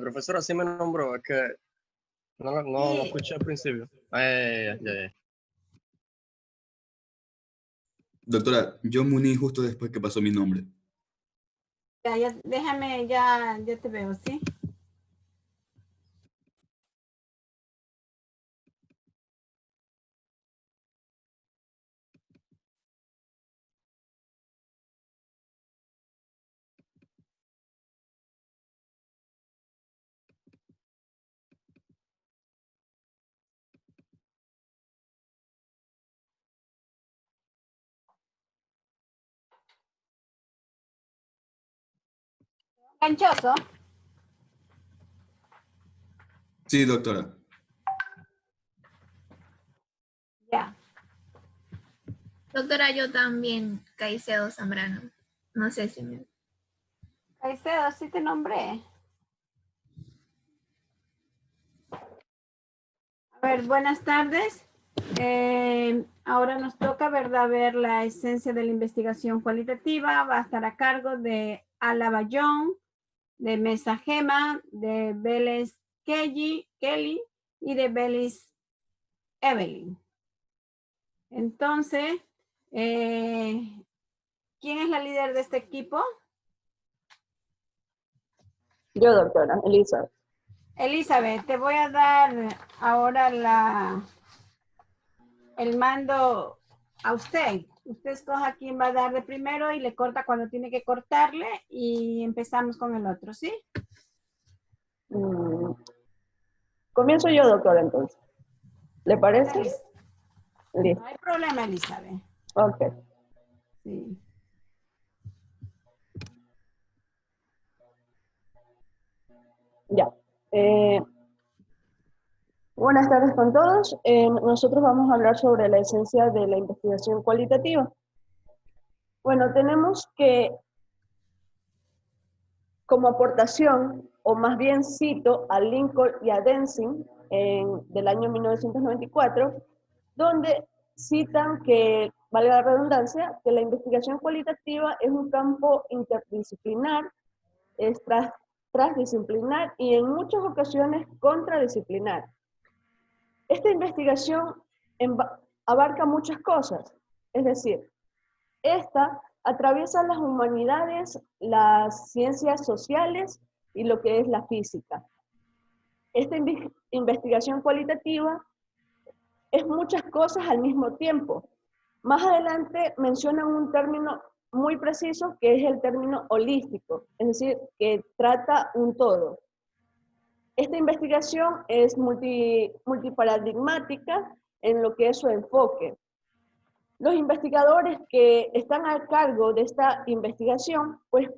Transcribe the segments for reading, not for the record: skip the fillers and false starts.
Profesor, así me nombró, es que no Sí. escuché al principio. Ya. Doctora, yo me uní justo después que pasó mi nombre. Ya, déjame, ya te veo, ¿sí? Ganchoso. Sí, doctora. Ya. Doctora, yo también, Caicedo Zambrano. No sé si me... Caicedo, sí te nombré. A ver, buenas tardes. Ahora nos toca, ¿verdad?, ver la esencia de la investigación cualitativa. Va a estar a cargo de Ala Bayón, de Mesa Gema, de Vélez Kelly y de Vélez Evelyn. Entonces, ¿quién es la líder de este equipo? Yo, doctora, Elisa. Elizabeth, te voy a dar ahora el mando a usted. Usted escoja quién va a darle primero y le corta cuando tiene que cortarle y empezamos con el otro, ¿sí? Comienzo yo, doctora, entonces. ¿Le parece? Listo. Listo. No hay problema, Elizabeth. Ok. Sí. Ya. Buenas tardes con todos. Nosotros vamos a hablar sobre la esencia de la investigación cualitativa. Bueno, tenemos que, como aportación, o más bien cito a Lincoln y a Densing del año 1994, donde citan que, valga la redundancia, que la investigación cualitativa es un campo interdisciplinar, es transdisciplinar y en muchas ocasiones contradisciplinar. Esta investigación abarca muchas cosas, es decir, esta atraviesa las humanidades, las ciencias sociales y lo que es la física. Esta investigación cualitativa es muchas cosas al mismo tiempo. Más adelante mencionan un término muy preciso que es el término holístico, es decir, que trata un todo. Esta investigación es multiparadigmática en lo que es su enfoque. Los investigadores que están a cargo de esta investigación, pues,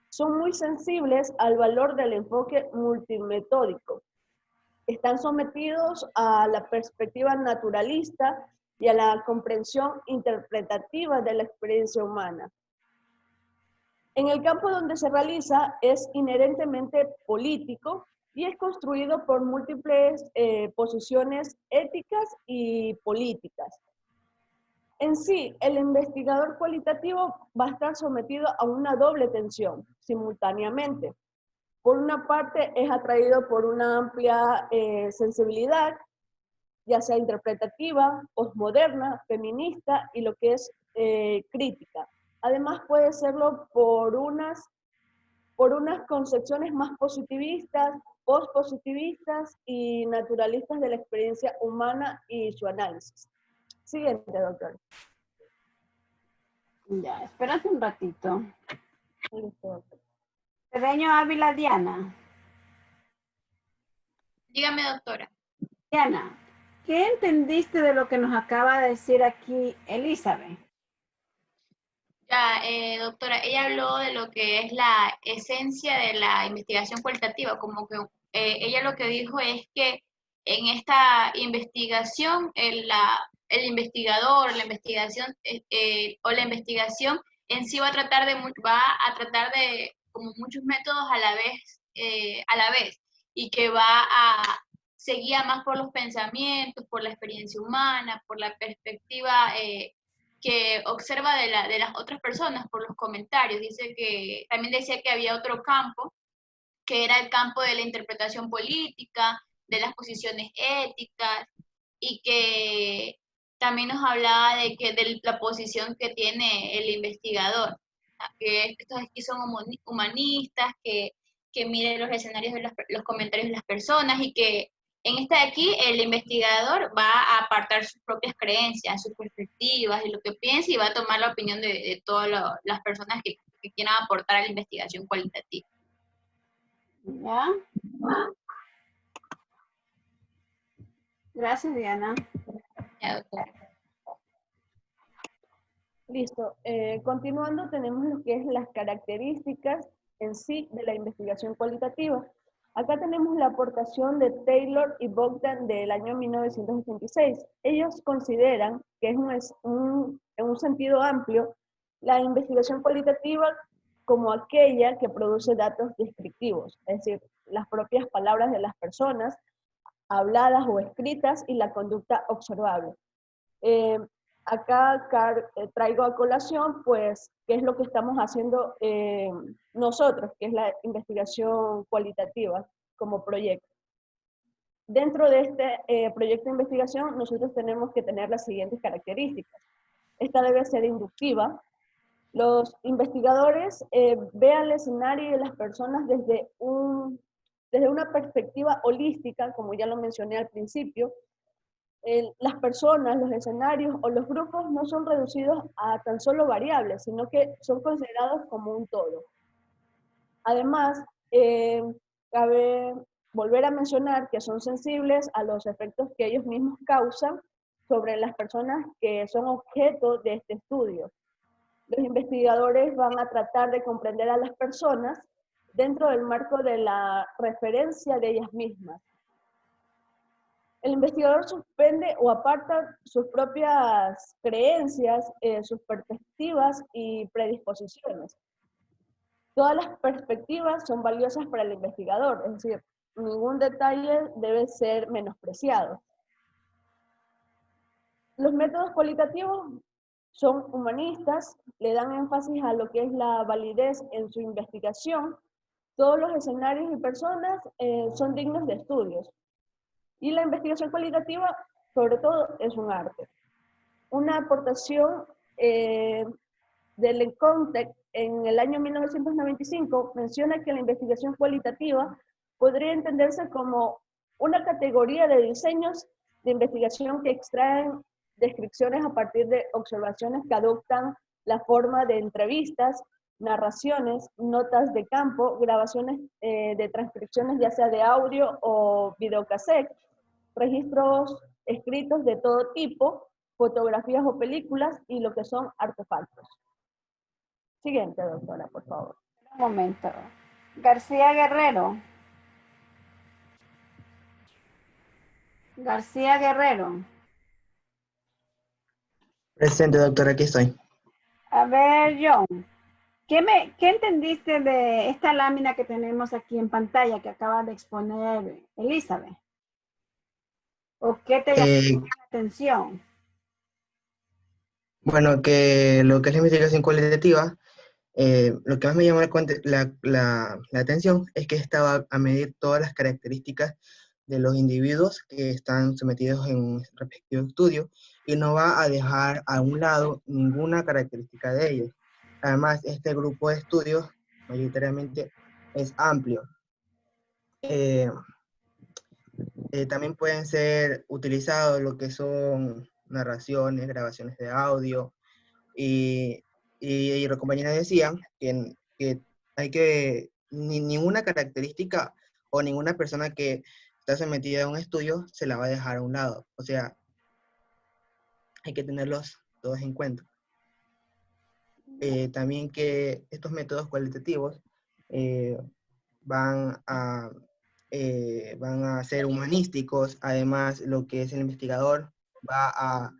son muy sensibles al valor del enfoque multimetódico. Están sometidos a la perspectiva naturalista y a la comprensión interpretativa de la experiencia humana. En el campo donde se realiza es inherentemente político y es construido por múltiples posiciones éticas y políticas. En sí, el investigador cualitativo va a estar sometido a una doble tensión simultáneamente. Por una parte, es atraído por una amplia sensibilidad, ya sea interpretativa, posmoderna, feminista y lo que es crítica. Además, puede serlo por unas concepciones más positivistas, postpositivistas y naturalistas de la experiencia humana y su análisis. Siguiente, doctor. Ya, espérate un ratito. Listo, doctor. Cedeño Ávila Diana. Dígame, doctora. Diana, ¿qué entendiste de lo que nos acaba de decir aquí Elizabeth? Ya, doctora, ella habló de lo que es la esencia de la investigación cualitativa, como que ella lo que dijo es que en esta investigación el investigador, la investigación o la investigación en sí va a tratar de como muchos métodos a la vez, y que va a se guía más por los pensamientos, por la experiencia humana, por la perspectiva que observa de las otras personas por los comentarios. También decía que había otro campo que era el campo de la interpretación política, de las posiciones éticas, y que también nos hablaba de la posición que tiene el investigador, que estos aquí son humanistas, que miden los escenarios de los comentarios de las personas, y que en esta de aquí el investigador va a apartar sus propias creencias, sus perspectivas y lo que piensa, y va a tomar la opinión de todas las personas que quieran aportar a la investigación cualitativa. ¿Ya? Gracias, Diana. Ya, doctora. Listo. Continuando, tenemos lo que es las características en sí de la investigación cualitativa. Acá tenemos la aportación de Taylor y Bogdan del año 1986. Ellos consideran que en un sentido amplio la investigación cualitativa como aquella que produce datos descriptivos, es decir, las propias palabras de las personas, habladas o escritas, y la conducta observable. Acá traigo a colación, pues, qué es lo que estamos haciendo nosotros, que es la investigación cualitativa como proyecto. Dentro de este proyecto de investigación, nosotros tenemos que tener las siguientes características. Esta debe ser inductiva. Los investigadores vean el escenario de las personas desde una perspectiva holística, como ya lo mencioné al principio. Las personas, los escenarios o los grupos no son reducidos a tan solo variables, sino que son considerados como un todo. Además, cabe volver a mencionar que son sensibles a los efectos que ellos mismos causan sobre las personas que son objeto de este estudio. Los investigadores van a tratar de comprender a las personas dentro del marco de la referencia de ellas mismas. El investigador suspende o aparta sus propias creencias, sus perspectivas y predisposiciones. Todas las perspectivas son valiosas para el investigador, es decir, ningún detalle debe ser menospreciado. Los métodos cualitativos son humanistas, le dan énfasis a lo que es la validez en su investigación. Todos los escenarios y personas son dignos de estudios. Y la investigación cualitativa, sobre todo, es un arte. Una aportación de Lecompte en el año 1995 menciona que la investigación cualitativa podría entenderse como una categoría de diseños de investigación que extraen descripciones a partir de observaciones que adoptan la forma de entrevistas, narraciones, notas de campo, grabaciones de transcripciones ya sea de audio o videocassette, registros escritos de todo tipo, fotografías o películas y lo que son artefactos. Siguiente, doctora, por favor. Un momento. García Guerrero. García Guerrero. Presente, doctora, aquí estoy. A ver, John, ¿qué entendiste de esta lámina que tenemos aquí en pantalla que acaba de exponer Elizabeth? ¿O qué te llamó la atención? Bueno, que lo que es la investigación cualitativa, lo que más me llamó la atención es que esta va a medir todas las características de los individuos que están sometidos en un respectivo estudio y no va a dejar a un lado ninguna característica de ellos. Además, este grupo de estudios mayoritariamente es amplio. También pueden ser utilizados lo que son narraciones, grabaciones de audio, y los compañeros decían que hay que, ninguna característica o ninguna persona que está sometida a un estudio se la va a dejar a un lado. O sea, hay que tenerlos todos en cuenta. También que estos métodos cualitativos van a ser humanísticos. Además, lo que es el investigador va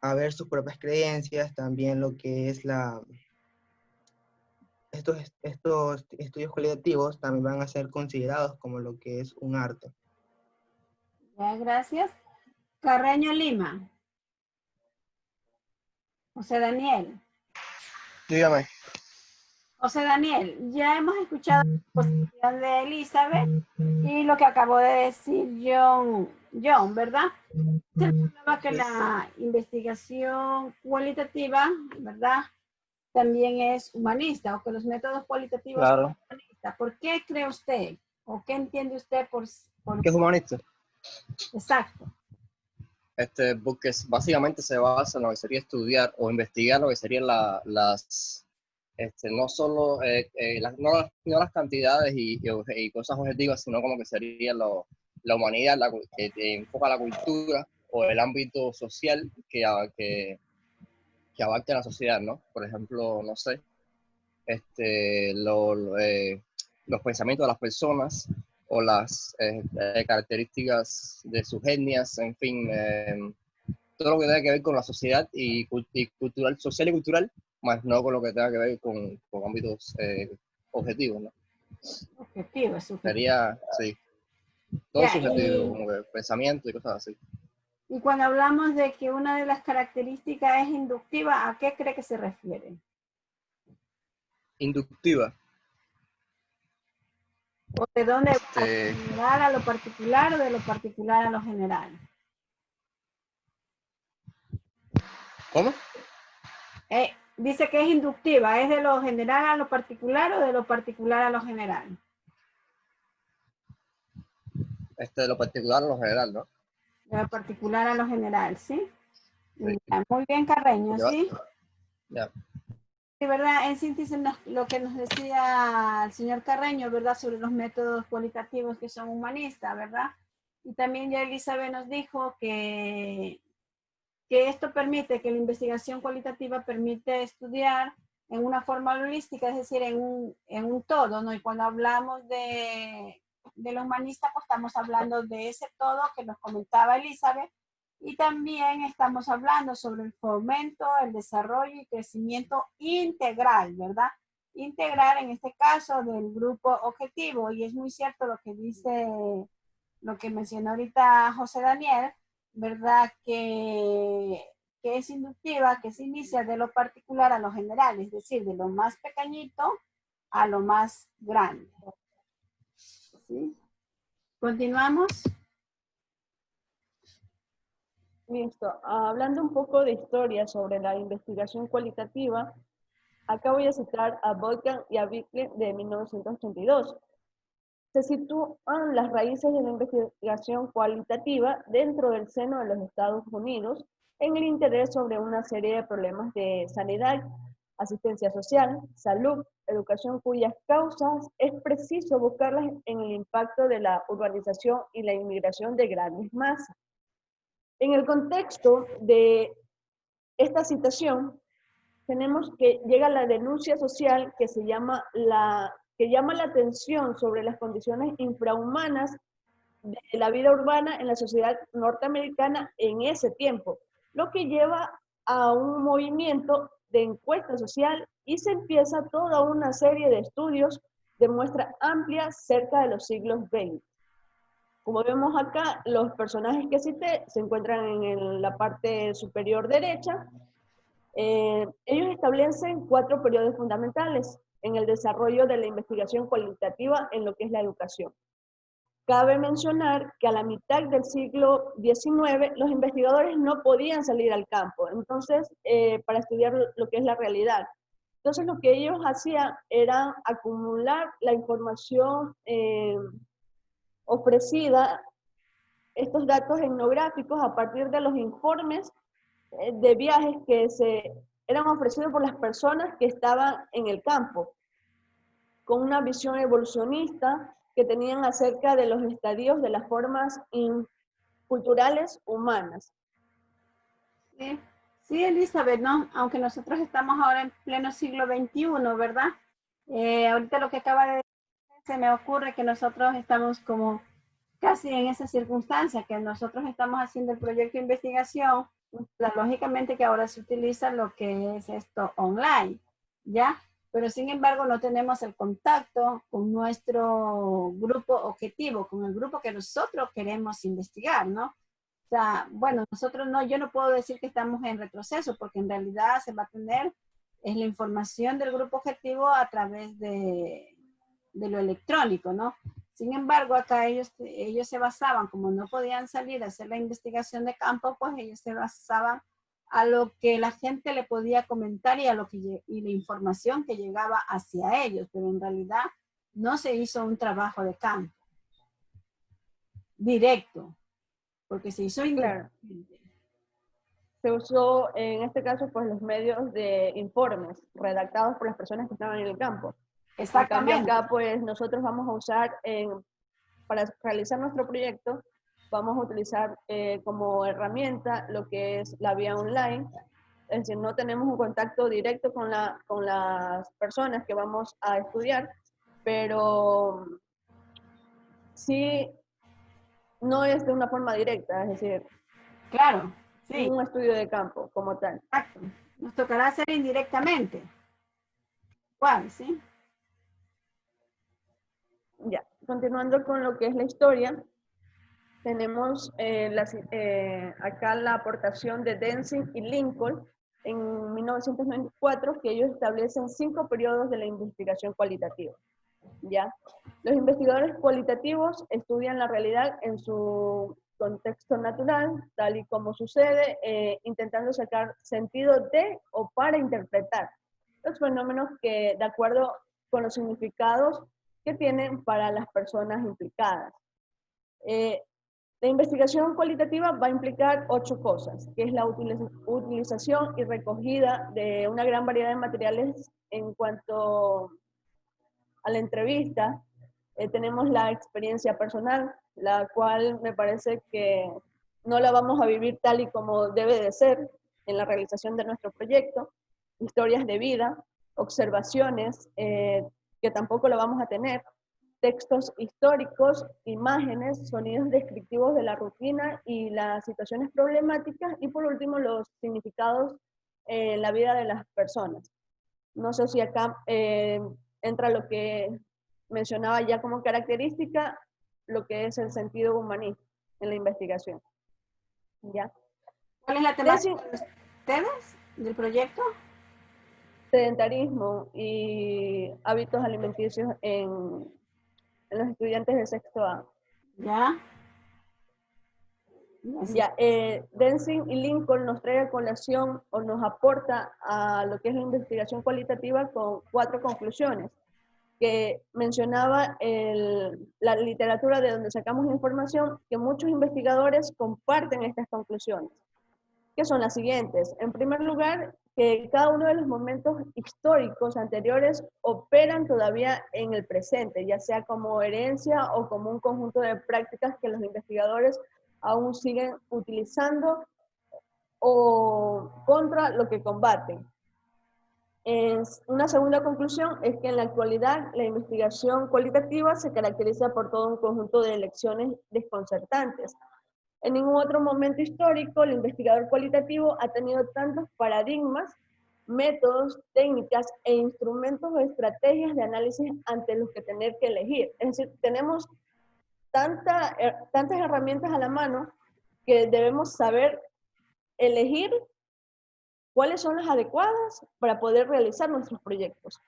a ver sus propias creencias, también lo que es estos estudios cualitativos también van a ser considerados como lo que es un arte. Ya, gracias. Carreño Lima. José Daniel. Dígame. José Daniel, ya hemos escuchado la posición de Elizabeth y lo que acabó de decir John, ¿verdad? Se hablaba que la investigación cualitativa, ¿verdad? También es humanista, o que los métodos cualitativos Claro. son humanistas. ¿Por qué cree usted, o qué entiende usted por ¿Qué es humanista? exacto? Porque básicamente se basa en lo que sería estudiar o investigar lo que serían no solo no las cantidades y cosas objetivas, sino como que sería la humanidad, que enfoca la cultura o el ámbito social que abarca la sociedad, ¿no? Por ejemplo, no sé, los pensamientos de las personas o las características de sus etnias, en fin, todo lo que tenga que ver con la sociedad y cultural, social y cultural, más no con lo que tenga que ver con ámbitos objetivos, ¿no? Objetivo, subjetivo. Sería, sí, todo Ya, subjetivo, como que pensamiento y cosas así. y cuando hablamos de que una de las características es inductiva, ¿a qué cree que se refiere? Inductiva. ¿O de dónde va? ¿De lo general a lo particular o de lo particular a lo general? ¿Cómo? Dice que es inductiva, ¿es de lo general a lo particular o de lo particular a lo general? De lo particular a lo general, ¿no? De lo particular a lo general, ¿sí? Sí. Ya, muy bien, Carreño, ¿sí? Ya. Sí, ¿verdad? En síntesis, lo que nos decía el señor Carreño, ¿verdad? Sobre los métodos cualitativos que son humanistas, ¿verdad? Y también ya Elizabeth nos dijo que esto permite, que la investigación cualitativa permite estudiar en una forma holística, es decir, en un todo, ¿no? Y cuando hablamos de lo humanista, pues estamos hablando de ese todo que nos comentaba Elizabeth, y también estamos hablando sobre el fomento, el desarrollo y crecimiento integral, ¿verdad? Integral en este caso del grupo objetivo, y es muy cierto lo que dice, lo que mencionó ahorita José Daniel, ¿verdad? Que es inductiva, que se inicia de lo particular a lo general, es decir, de lo más pequeñito a lo más grande. ¿Sí? Continuamos. Listo. Hablando un poco de historia sobre la investigación cualitativa, acá voy a citar a Boykan y a Bickley de 1982. Se sitúan las raíces de la investigación cualitativa dentro del seno de los Estados Unidos en el interés sobre una serie de problemas de sanidad, asistencia social, salud, educación, cuyas causas es preciso buscarlas en el impacto de la urbanización y la inmigración de grandes masas. En el contexto de esta citación, tenemos que llega la denuncia social que llama la atención sobre las condiciones infrahumanas de la vida urbana en la sociedad norteamericana en ese tiempo, lo que lleva a un movimiento de encuesta social y se empieza toda una serie de estudios de muestra amplia cerca de los siglos XX. Como vemos acá, los personajes que cité se encuentran en la parte superior derecha. Ellos establecen 4 periodos fundamentales en el desarrollo de la investigación cualitativa en lo que es la educación. Cabe mencionar que a la mitad del siglo XIX los investigadores no podían salir al campo, entonces, para estudiar lo que es la realidad. Entonces, lo que ellos hacían era acumular la información ofrecida, estos datos etnográficos a partir de los informes de viajes que se eran ofrecidos por las personas que estaban en el campo, con una visión evolucionista que tenían acerca de los estadios de las formas culturales humanas. Sí, sí, Elizabeth, ¿no? Aunque nosotros estamos ahora en pleno siglo XXI, ¿verdad? Ahorita lo que acaba de decir, se me ocurre que nosotros estamos como casi en esa circunstancia, que nosotros estamos haciendo el proyecto de investigación, lógicamente que ahora se utiliza lo que es esto online, ¿ya? Pero sin embargo no tenemos el contacto con nuestro grupo objetivo, con el grupo que nosotros queremos investigar, ¿no? O sea, bueno, nosotros no, yo no puedo decir que estamos en retroceso, porque en realidad se va a tener es la información del grupo objetivo a través de lo electrónico, ¿no? Sin embargo, acá ellos se basaban, como no podían salir a hacer la investigación de campo, pues ellos se basaban a lo que la gente le podía comentar y a y la información que llegaba hacia ellos, pero en realidad no se hizo un trabajo de campo directo, porque se hizo Claro. indirectamente. Se usó en este caso pues los medios de informes redactados por las personas que estaban en el campo. En cambio Exactamente. acá pues nosotros vamos a usar, para realizar nuestro proyecto, vamos a utilizar como herramienta lo que es la vía online. Es decir, no tenemos un contacto directo con las personas que vamos a estudiar, pero sí no es de una forma directa, es decir, Claro, sí, un estudio de campo como tal. exacto. Nos tocará hacer indirectamente. ¿Cuál? ¿Sí? Ya, continuando con lo que es la historia, tenemos acá la aportación de Densing y Lincoln en 1994, que ellos establecen 5 periodos de la investigación cualitativa. ¿Ya? Los investigadores cualitativos estudian la realidad en su contexto natural, tal y como sucede, intentando sacar sentido de o para interpretar los fenómenos que, de acuerdo con los significados que tienen para las personas implicadas. La investigación cualitativa va a implicar 8 cosas, que es la utilización y recogida de una gran variedad de materiales en cuanto a la entrevista. Tenemos la experiencia personal, la cual me parece que no la vamos a vivir tal y como debe de ser en la realización de nuestro proyecto. Historias de vida, observaciones, que tampoco lo vamos a tener, textos históricos, imágenes, sonidos descriptivos de la rutina y las situaciones problemáticas, y por último los significados en la vida de las personas. No sé si acá entra lo que mencionaba ya como característica, lo que es el sentido humanista en la investigación. ¿Ya? ¿Cuál es la temática de ustedes, del proyecto? Sedentarismo y hábitos alimenticios en los estudiantes de sexto A. ¿Ya? Ya, Densing y Lincoln nos trae a colación o nos aporta a lo que es la investigación cualitativa con 4 conclusiones, que mencionaba la literatura de donde sacamos la información, que muchos investigadores comparten estas conclusiones, que son las siguientes. En primer lugar, que cada uno de los momentos históricos anteriores operan todavía en el presente, ya sea como herencia o como un conjunto de prácticas que los investigadores aún siguen utilizando o contra lo que combaten. Una segunda conclusión es que en la actualidad la investigación cualitativa se caracteriza por todo un conjunto de elecciones desconcertantes. En ningún otro momento histórico el investigador cualitativo ha tenido tantos paradigmas, métodos, técnicas e instrumentos o estrategias de análisis ante los que tener que elegir. Es decir, tenemos tantas herramientas a la mano que debemos saber elegir cuáles son las adecuadas para poder realizar nuestros proyectos.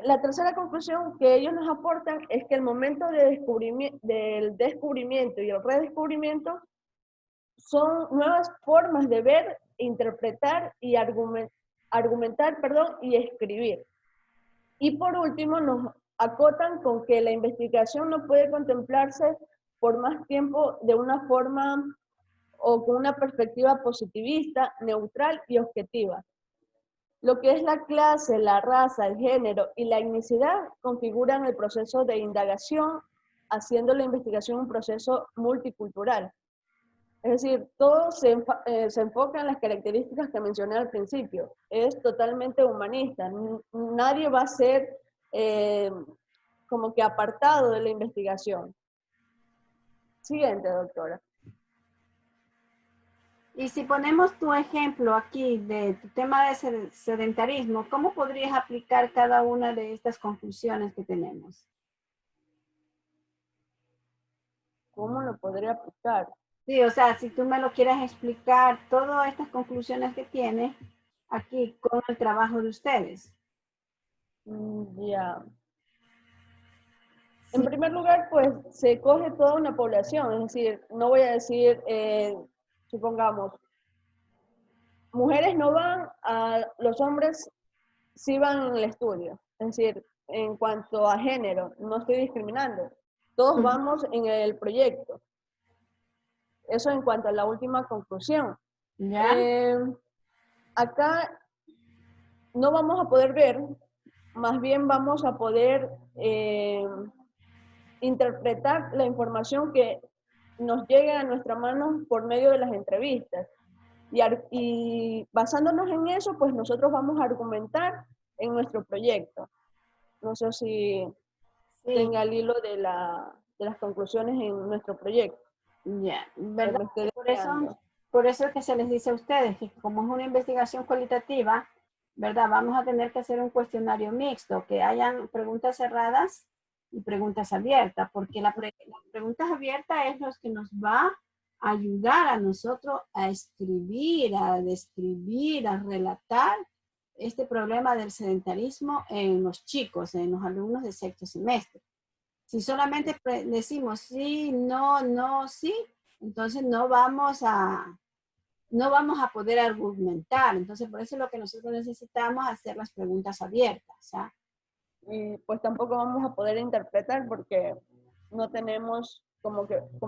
La tercera conclusión que ellos nos aportan es que el momento del descubrimiento y el redescubrimiento son nuevas formas de ver, interpretar y argumentar, y escribir. Y por último nos acotan con que la investigación no puede contemplarse por más tiempo de una forma o con una perspectiva positivista, neutral y objetiva. Lo que es la clase, la raza, el género y la etnicidad configuran el proceso de indagación, haciendo la investigación un proceso multicultural. Es decir, todo se enfoca en las características que mencioné al principio. Es totalmente humanista. Nadie va a ser como que apartado de la investigación. Siguiente, doctora. Y si ponemos tu ejemplo aquí de tu tema de sedentarismo, ¿cómo podrías aplicar cada una de estas conclusiones que tenemos? ¿Cómo lo podría aplicar? Sí, o sea, si tú me lo quieres explicar, todas estas conclusiones que tiene, aquí con el trabajo de ustedes? Ya. En Sí. primer lugar, pues se coge toda una población, es decir, no voy a decir, supongamos, mujeres no van, los hombres sí van en el estudio, es decir, en cuanto a género, no estoy discriminando, todos vamos en el proyecto. Eso en cuanto a la última conclusión. ¿Ya? Acá no vamos a poder ver, más bien vamos a poder interpretar la información que nos llegue a nuestra mano por medio de las entrevistas. Y basándonos en eso, pues nosotros vamos a argumentar en nuestro proyecto. No sé si Sí, tenga el hilo de las conclusiones en nuestro proyecto. ya, que ¿verdad? me estoy Por eso, deseando. por eso es que se les dice a ustedes que como es una investigación cualitativa, ¿verdad? Vamos a tener que hacer un cuestionario mixto, que hayan preguntas cerradas y preguntas abiertas, porque las preguntas abiertas es lo que nos va a ayudar a nosotros a escribir, a describir, a relatar este problema del sedentarismo en los chicos, en los alumnos de sexto semestre. Si solamente decimos sí, no, no, sí, entonces no vamos a poder argumentar. Entonces, por eso es lo que nosotros necesitamos hacer las preguntas abiertas. ¿Ya? Y pues tampoco vamos a poder interpretar porque no tenemos, como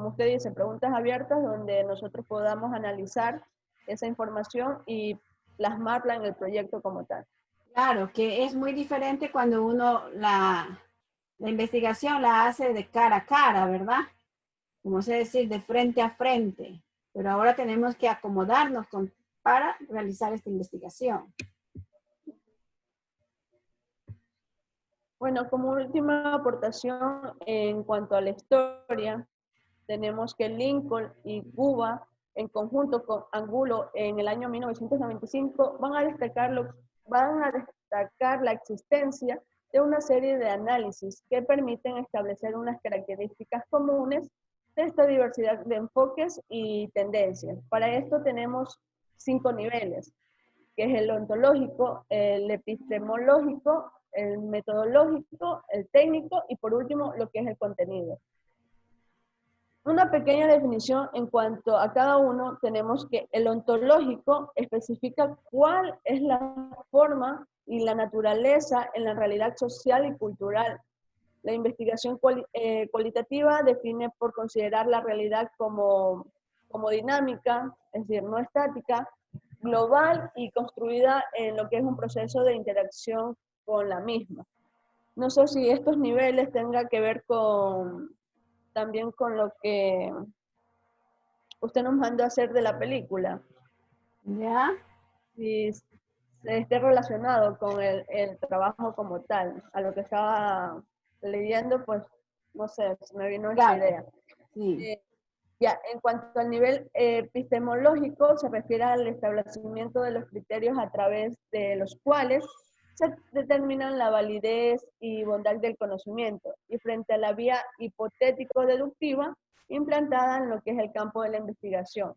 usted dice, preguntas abiertas donde nosotros podamos analizar esa información y plasmarla en el proyecto como tal. Claro, que es muy diferente cuando uno la investigación la hace de cara a cara, ¿verdad? Como se decir, de frente a frente. Pero ahora tenemos que acomodarnos para realizar esta investigación. Bueno, como última aportación en cuanto a la historia, tenemos que Lincoln y Cuba, en conjunto con Angulo en el año 1995, van a destacar la existencia de una serie de análisis que permiten establecer unas características comunes de esta diversidad de enfoques y tendencias. Para esto tenemos 5 niveles, que es el ontológico, el epistemológico, el metodológico, el técnico y por último lo que es el contenido. Una pequeña definición en cuanto a cada uno, tenemos que el ontológico especifica cuál es la forma y la naturaleza en la realidad social y cultural. La investigación cualitativa define por considerar la realidad como dinámica, es decir, no estática, global y construida en lo que es un proceso de interacción con la misma. No sé si estos niveles tengan que ver también con lo que usted nos mandó a hacer de la película. ¿Ya? Si se esté relacionado con el trabajo como tal, a lo que estaba leyendo, pues no sé, se me vino esa Claro. idea. Sí. Ya, en cuanto al nivel epistemológico, se refiere al establecimiento de los criterios a través de los cuales se determinan la validez y bondad del conocimiento, y frente a la vía hipotético-deductiva implantada en lo que es el campo de la investigación.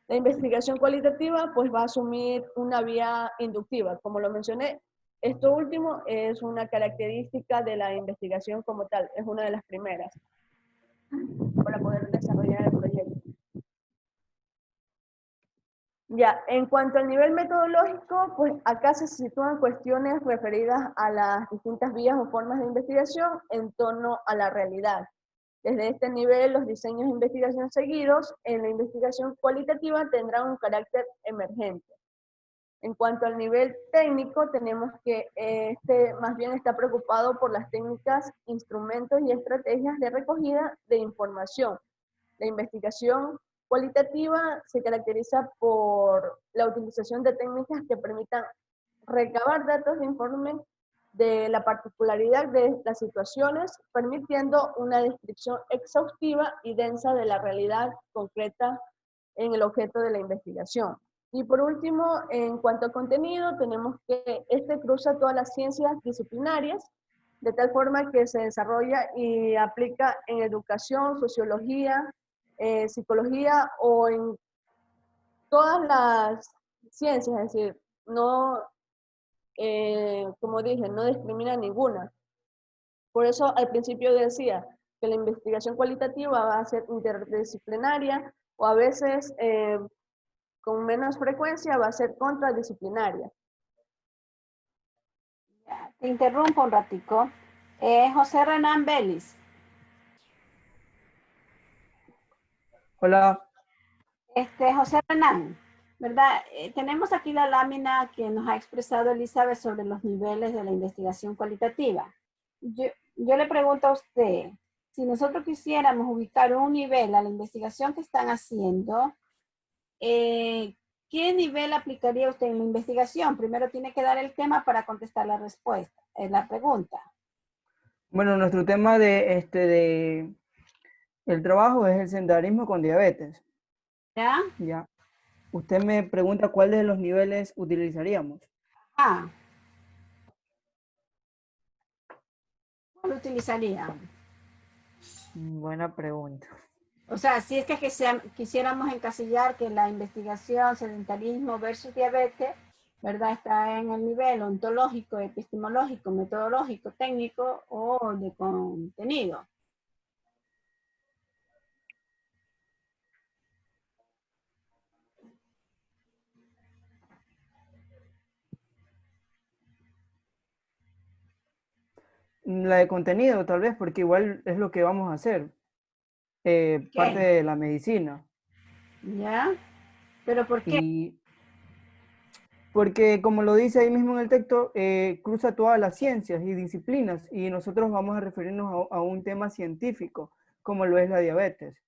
La investigación cualitativa pues va a asumir una vía inductiva. Como lo mencioné, esto último es una característica de la investigación como tal, es una de las primeras para poder desarrollar el proyecto. Ya, en cuanto al nivel metodológico, pues acá se sitúan cuestiones referidas a las distintas vías o formas de investigación en torno a la realidad. Desde este nivel, los diseños de investigación seguidos en la investigación cualitativa tendrán un carácter emergente. En cuanto al nivel técnico, tenemos que más bien está preocupado por las técnicas, instrumentos y estrategias de recogida de información. La investigación cualitativa se caracteriza por la utilización de técnicas que permitan recabar datos de informe de la particularidad de las situaciones, permitiendo una descripción exhaustiva y densa de la realidad concreta en el objeto de la investigación. Y por último, en cuanto a contenido, tenemos que cruza todas las ciencias disciplinarias, de tal forma que se desarrolla y aplica en educación, sociología, psicología o en todas las ciencias, es decir, no, como dije, no discrimina ninguna. Por eso al principio decía que la investigación cualitativa va a ser interdisciplinaria o a veces con menos frecuencia va a ser contradisciplinaria. Te interrumpo un ratico. José Renán Vélez. Hola. José Renán, ¿verdad? Tenemos aquí la lámina que nos ha expresado Elizabeth sobre los niveles de la investigación cualitativa. Yo le pregunto a usted, si nosotros quisiéramos ubicar un nivel a la investigación que están haciendo, ¿qué nivel aplicaría usted en la investigación? Primero tiene que dar el tema para contestar la respuesta, la pregunta. Bueno, nuestro tema de el trabajo es el sedentarismo con diabetes. ¿Ya? Ya. Usted me pregunta cuál de los niveles utilizaríamos. Ah. ¿Cuál utilizaría? Buena pregunta. O sea, si es que quisiéramos encasillar que la investigación, sedentarismo versus diabetes, ¿verdad? Está en el nivel ontológico, epistemológico, metodológico, técnico o de contenido. La de contenido, tal vez, porque igual es lo que vamos a hacer. Parte de la medicina. ¿Ya? ¿Pero por qué? Porque, como lo dice ahí mismo en el texto, cruza todas las ciencias y disciplinas, y nosotros vamos a referirnos a un tema científico, como lo es la diabetes.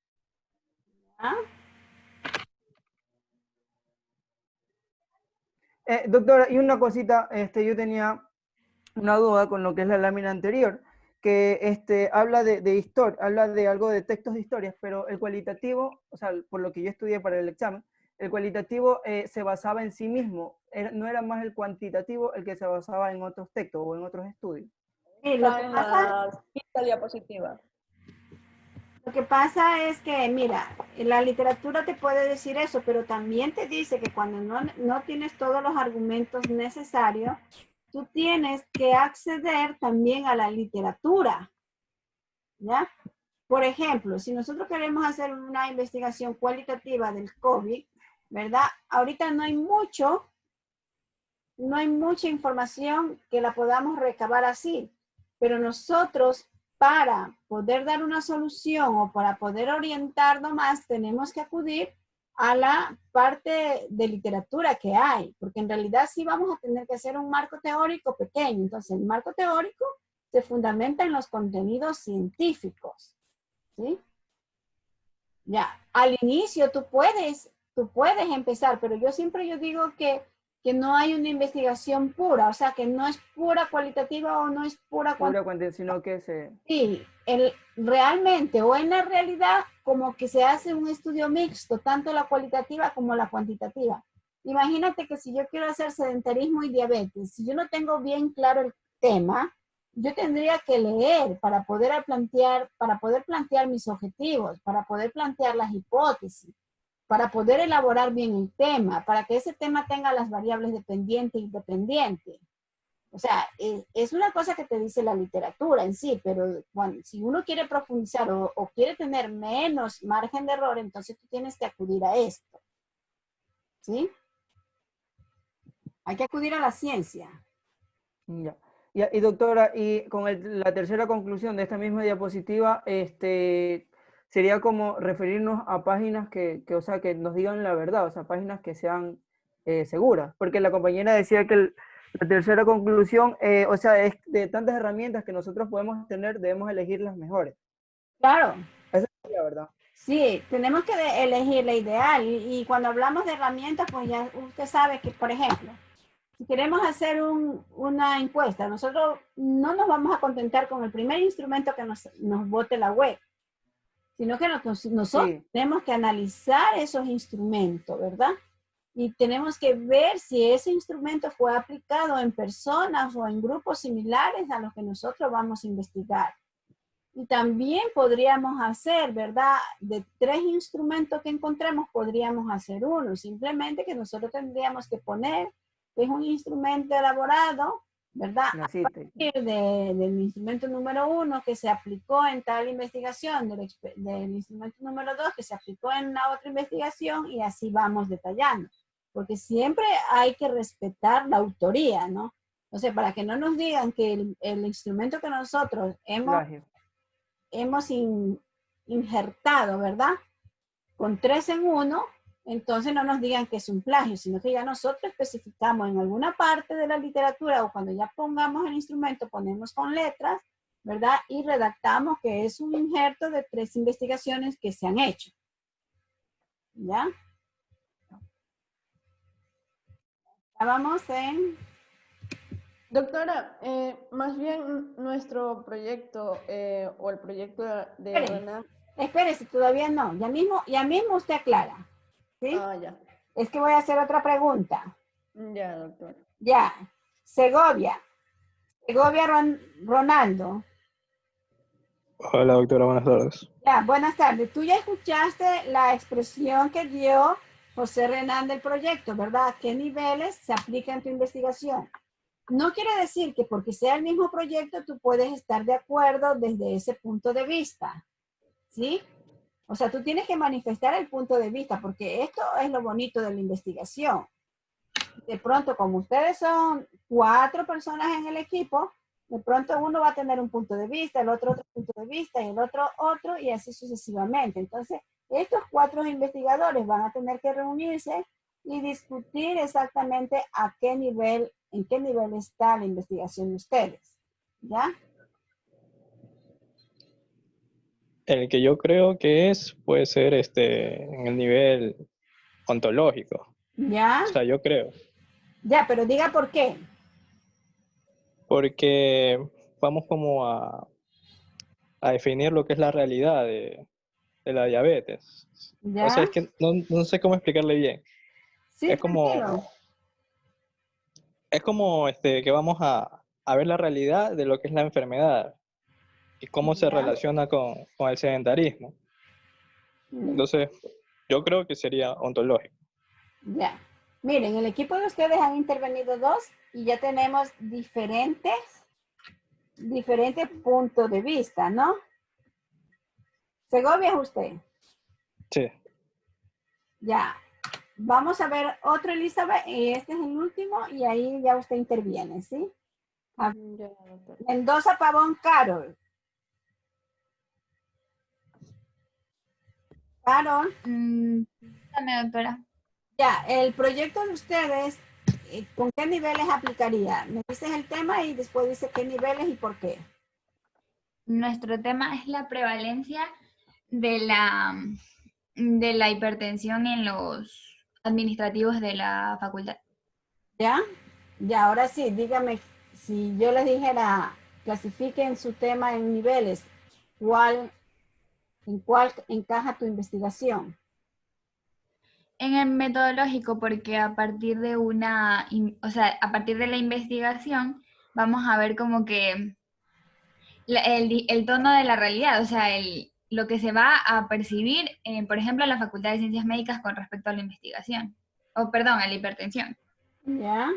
¿Ah? Doctora, y una cosita, yo tenía una duda con lo que es la lámina anterior, que habla de historia, habla de algo de textos de historias, pero el cualitativo, o sea, por lo que yo estudié para el examen, el cualitativo se basaba en sí mismo, no era más el cuantitativo el que se basaba en otros textos o en otros estudios. Sí, lo que pasa... La quinta diapositiva. Lo que pasa es que, mira, la literatura te puede decir eso, pero también te dice que cuando no tienes todos los argumentos necesarios, tú tienes que acceder también a la literatura, ¿ya? Por ejemplo, si nosotros queremos hacer una investigación cualitativa del COVID, ¿verdad? Ahorita no hay mucha información que la podamos recabar así, pero nosotros para poder dar una solución o para poder orientarnos más, tenemos que acudir a la parte de literatura que hay, porque en realidad sí vamos a tener que hacer un marco teórico pequeño. Entonces, el marco teórico se fundamenta en los contenidos científicos, ¿sí? Ya, al inicio tú puedes empezar, pero yo digo que no hay una investigación pura, o sea, que no es pura cualitativa o no es pura cuantitativa, sino que se... Sí, realmente o en la realidad como que se hace un estudio mixto, tanto la cualitativa como la cuantitativa. Imagínate que si yo quiero hacer sedentarismo y diabetes, si yo no tengo bien claro el tema, yo tendría que leer para poder plantear mis objetivos, para poder plantear las hipótesis, para poder elaborar bien el tema, para que ese tema tenga las variables dependiente e independiente. O sea, es una cosa que te dice la literatura en sí, pero si uno quiere profundizar o quiere tener menos margen de error, entonces tú tienes que acudir a esto. ¿Sí? Hay que acudir a la ciencia. Ya. Y doctora, y con la tercera conclusión de esta misma diapositiva, sería como referirnos a páginas o sea, que nos digan la verdad, o sea, páginas que sean seguras, porque la compañera decía que la tercera conclusión, o sea, es de tantas herramientas que nosotros podemos tener, debemos elegir las mejores. Claro. Esa es la verdad. Sí, tenemos que elegir la ideal, y cuando hablamos de herramientas, pues ya usted sabe que, por ejemplo, si queremos hacer una encuesta, nosotros no nos vamos a contentar con el primer instrumento que nos bote la web, sino que nosotros tenemos que analizar esos instrumentos, ¿verdad? Y tenemos que ver si ese instrumento fue aplicado en personas o en grupos similares a los que nosotros vamos a investigar. Y también podríamos hacer, ¿verdad? De 3 instrumentos que encontremos, podríamos hacer uno. Simplemente que nosotros tendríamos que poner que es un instrumento elaborado, ¿verdad? La A cita. partir del instrumento número 1 que se aplicó en tal investigación, del instrumento número 2 que se aplicó en la otra investigación, y así vamos detallando. Porque siempre hay que respetar la autoría, ¿no? O sea, para que no nos digan que el instrumento que nosotros Plagio. hemos injertado, ¿verdad? Con 3 en 1, entonces no nos digan que es un plagio, sino que ya nosotros especificamos en alguna parte de la literatura, o cuando ya pongamos el instrumento, ponemos con letras, ¿verdad? Y redactamos que es un injerto de 3 investigaciones que se han hecho. ¿Ya? Estábamos en... Doctora, más bien nuestro proyecto o el proyecto de Espere. Renan. Espérese, todavía no. Ya mismo usted aclara. ¿Sí? Ah, ya. Es que voy a hacer otra pregunta. Ya, doctora. Ya. Segovia. Ronaldo. Hola, doctora, buenas tardes. Ya, buenas tardes. Tú ya escuchaste la expresión que dio José Renan del proyecto, ¿verdad? ¿A qué niveles se aplica en tu investigación? No quiere decir que porque sea el mismo proyecto tú puedes estar de acuerdo desde ese punto de vista, ¿sí? O sea, tú tienes que manifestar el punto de vista, porque esto es lo bonito de la investigación. De pronto, como ustedes son 4 personas en el equipo, de pronto uno va a tener un punto de vista, el otro punto de vista, y el otro, y así sucesivamente. Entonces, estos 4 investigadores van a tener que reunirse y discutir exactamente en qué nivel está la investigación de ustedes. ¿Ya? El que yo creo que puede ser en el nivel ontológico. ¿Ya? O sea, yo creo. Ya, pero diga por qué. Porque vamos como a definir lo que es la realidad de la diabetes. ¿Ya? O sea, es que no sé cómo explicarle bien. Sí, Es tranquilo. como que vamos a ver la realidad de lo que es la enfermedad y cómo se Ya. relaciona con el sedentarismo. Entonces, yo creo que sería ontológico. Ya. Miren, el equipo de ustedes han intervenido 2 y ya tenemos diferentes puntos de vista, ¿no? Segovia es usted. Sí. Ya. Vamos a ver otro, Elizabeth, y este es el último, y ahí ya usted interviene, ¿sí? Ya, doctora. Mendoza Pavón Carol. Carol. Dame, doctora. Ya, el proyecto de ustedes, ¿con qué niveles aplicaría? Me dices el tema y después dice qué niveles y por qué. Nuestro tema es la prevalencia de la hipertensión en los administrativos de la facultad. ¿Ya? Ya, ahora sí, dígame, si yo les dijera, clasifiquen su tema en niveles, ¿en cuál encaja tu investigación? En el metodológico, porque a partir de a partir de la investigación, vamos a ver como que el tono de la realidad, o sea, lo que se va a percibir, por ejemplo, en la Facultad de Ciencias Médicas con respecto a la investigación, perdón, a la hipertensión. ¿Ya?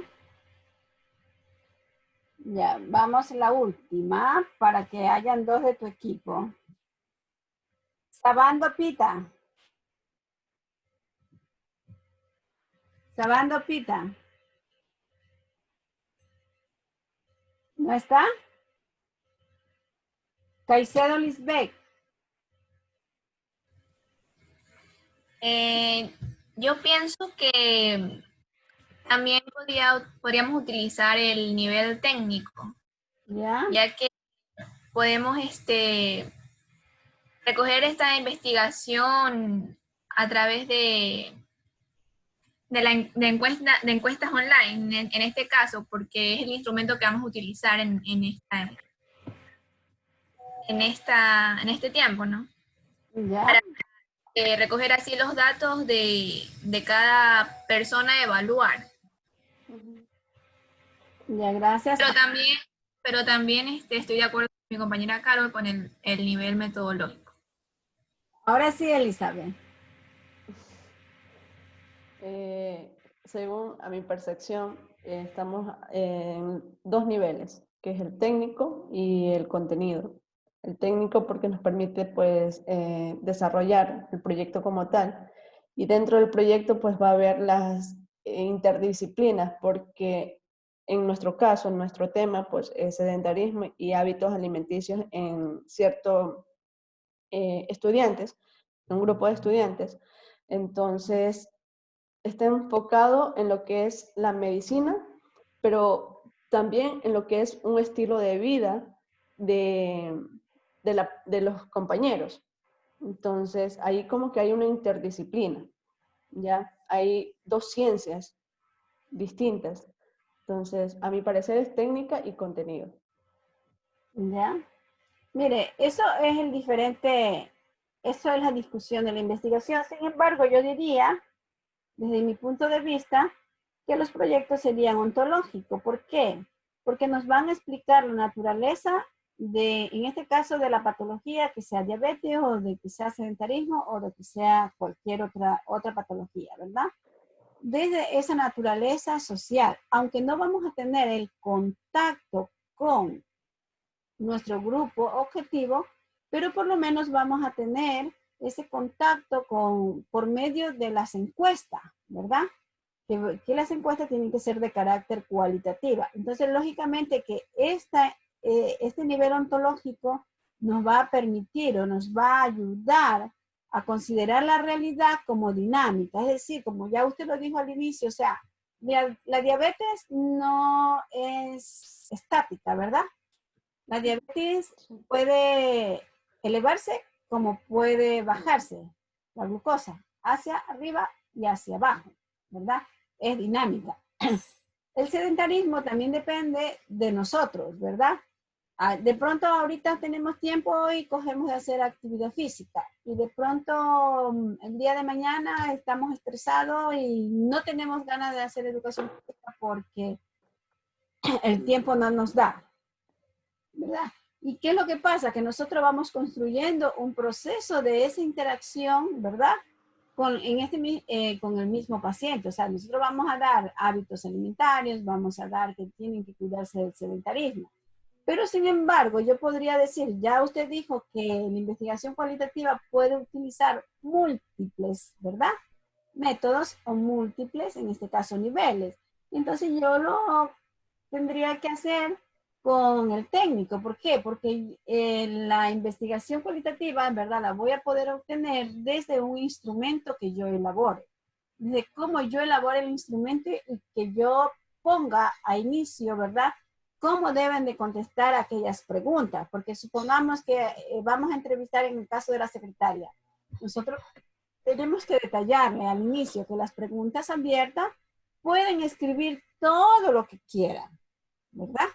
Ya, vamos a la última para que hayan 2 de tu equipo. Sabando Pita. Sabando Pita. ¿No está? Caicedo Lisbeck. Yo pienso que también podríamos utilizar el nivel técnico, ¿Ya? ya que podemos recoger esta investigación a través de encuestas online, en este caso, porque es el instrumento que vamos a utilizar en este tiempo, ¿no? ¿Ya? Para recoger así los datos de cada persona a evaluar. Ya, gracias. Pero también estoy de acuerdo con mi compañera Carol con el nivel metodológico. Ahora sí, Elizabeth. Según a mi percepción, estamos en dos niveles, que es el técnico y el contenido. El técnico porque nos permite pues desarrollar el proyecto como tal, y dentro del proyecto pues va a haber las interdisciplinas, porque en nuestro caso, en nuestro tema, pues es sedentarismo y hábitos alimenticios en ciertos estudiantes, un grupo de estudiantes. Entonces, está enfocado en lo que es la medicina, pero también en lo que es un estilo de vida de los compañeros. Entonces, ahí como que hay una interdisciplina, ¿ya? Hay dos ciencias distintas. Entonces, a mi parecer es técnica y contenido. ¿Ya? Mire, eso es el diferente, eso es la discusión de la investigación. Sin embargo, yo diría, desde mi punto de vista, que los proyectos serían ontológicos. ¿Por qué? Porque nos van a explicar la naturaleza de, en este caso, de la patología, que sea diabetes o de que sea sedentarismo o de que sea cualquier otra patología, ¿verdad? Desde esa naturaleza social, aunque no vamos a tener el contacto con nuestro grupo objetivo, pero por lo menos vamos a tener ese contacto por medio de las encuestas, ¿verdad? Que las encuestas tienen que ser de carácter cualitativa. Entonces, lógicamente que este nivel ontológico nos va a permitir o nos va a ayudar a considerar la realidad como dinámica. Es decir, como ya usted lo dijo al inicio, o sea, la diabetes no es estática, ¿verdad? La diabetes puede elevarse como puede bajarse la glucosa hacia arriba y hacia abajo, ¿verdad? Es dinámica. El sedentarismo también depende de nosotros, ¿verdad? De pronto ahorita tenemos tiempo y cogemos de hacer actividad física y de pronto el día de mañana estamos estresados y no tenemos ganas de hacer educación física porque el tiempo no nos da, ¿verdad? ¿Y qué es lo que pasa? Que nosotros vamos construyendo un proceso de esa interacción, ¿verdad? Con el mismo paciente. O sea, nosotros vamos a dar hábitos alimentarios, vamos a dar que tienen que cuidarse del sedentarismo. Pero sin embargo, yo podría decir, ya usted dijo que la investigación cualitativa puede utilizar múltiples, ¿verdad? Métodos o múltiples, en este caso niveles. Entonces yo lo tendría que hacer con el técnico. ¿Por qué? Porque la investigación cualitativa, en verdad, la voy a poder obtener desde un instrumento que yo elabore. Desde cómo yo elabore el instrumento y que yo ponga a inicio, ¿verdad? Cómo deben de contestar aquellas preguntas. Porque supongamos que vamos a entrevistar en el caso de la secretaria. Nosotros tenemos que detallarle al inicio que las preguntas abiertas pueden escribir todo lo que quieran, ¿verdad?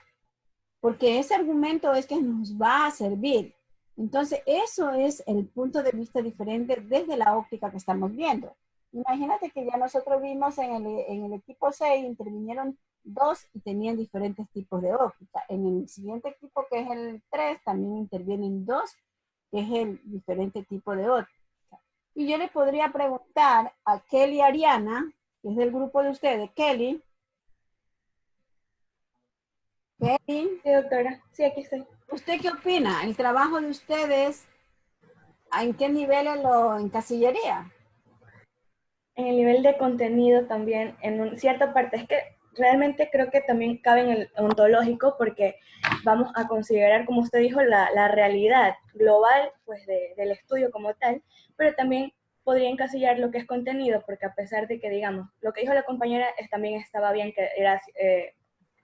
Porque ese argumento es que nos va a servir. Entonces, eso es el punto de vista diferente desde la óptica que estamos viendo. Imagínate que ya nosotros vimos en el equipo 6, intervinieron 2 y tenían diferentes tipos de óptica. En el siguiente equipo, que es el 3, también intervienen 2, que es el diferente tipo de óptica. Y yo le podría preguntar a Kelly Ariana, que es del grupo de ustedes, Kelly. Kelly. Sí, doctora. Sí, aquí estoy. ¿Usted qué opina? ¿El trabajo de ustedes en qué niveles lo encasillaría? En el nivel de contenido también, en cierta parte, es que realmente creo que también cabe en el ontológico porque vamos a considerar, como usted dijo, la realidad global pues del estudio como tal, pero también podría encasillar lo que es contenido, porque a pesar de que, digamos, lo que dijo la compañera también estaba bien, que era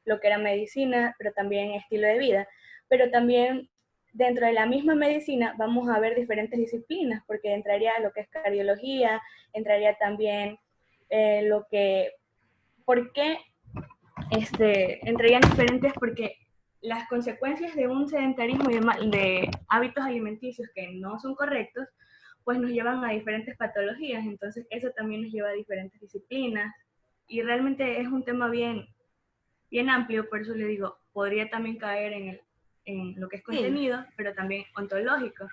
lo que era medicina, pero también estilo de vida, pero también dentro de la misma medicina vamos a ver diferentes disciplinas, porque entraría lo que es cardiología, entraría también lo que, ¿por qué? Entrarían diferentes porque las consecuencias de un sedentarismo y de hábitos alimenticios que no son correctos, pues nos llevan a diferentes patologías, entonces eso también nos lleva a diferentes disciplinas, y realmente es un tema bien amplio, por eso le digo, podría también caer en lo que es contenido, sí, pero también ontológico.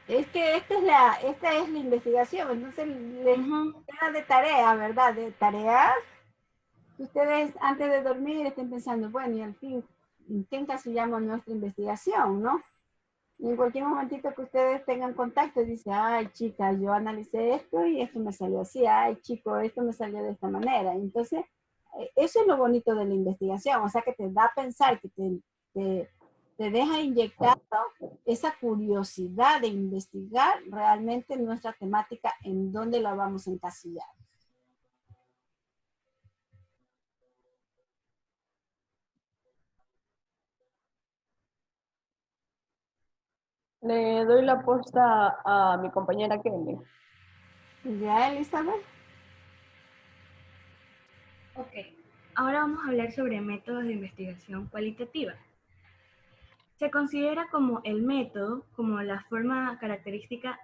Es que esta es la investigación, entonces le queda de tarea, ¿verdad? De tareas que ustedes antes de dormir estén pensando, bueno, y al fin, ¿en qué encasillamos nuestra investigación, no? Y en cualquier momentito que ustedes tengan contacto, dice, ay, chica, yo analicé esto y esto me salió así, ay, chico, esto me salió de esta manera. Entonces, eso es lo bonito de la investigación, o sea, que te da a pensar, que te deja inyectado esa curiosidad de investigar realmente nuestra temática, en dónde la vamos a encasillar. Le doy la posta a mi compañera Kelly. ¿Ya, Elizabeth? Ok, ahora vamos a hablar sobre métodos de investigación cualitativa. Se considera como el método, como la forma característica,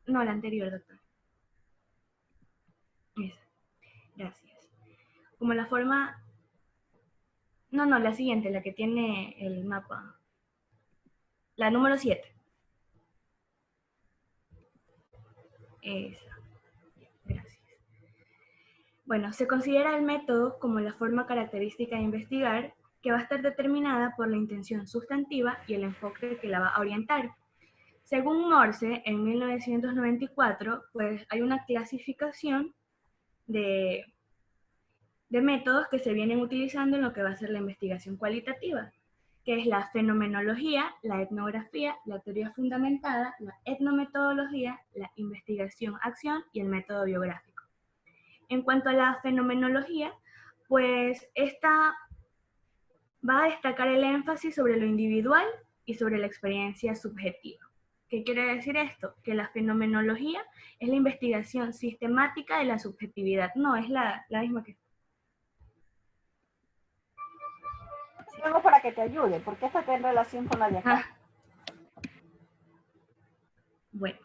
no, la anterior, doctor. Esa, gracias. Como la forma, no, la siguiente, la que tiene el mapa. La número 7. Esa, gracias. Bueno, se considera el método como la forma característica de investigar que va a estar determinada por la intención sustantiva y el enfoque que la va a orientar. Según Morse, en 1994, pues hay una clasificación de métodos que se vienen utilizando en lo que va a ser la investigación cualitativa, que es la fenomenología, la etnografía, la teoría fundamentada, la etnometodología, la investigación-acción y el método biográfico. En cuanto a la fenomenología, pues esta va a destacar el énfasis sobre lo individual y sobre la experiencia subjetiva. ¿Qué quiere decir esto? Que la fenomenología es la investigación sistemática de la subjetividad. No, es la misma que... Algo para que te ayude, porque esta está en relación con la de acá. Bueno.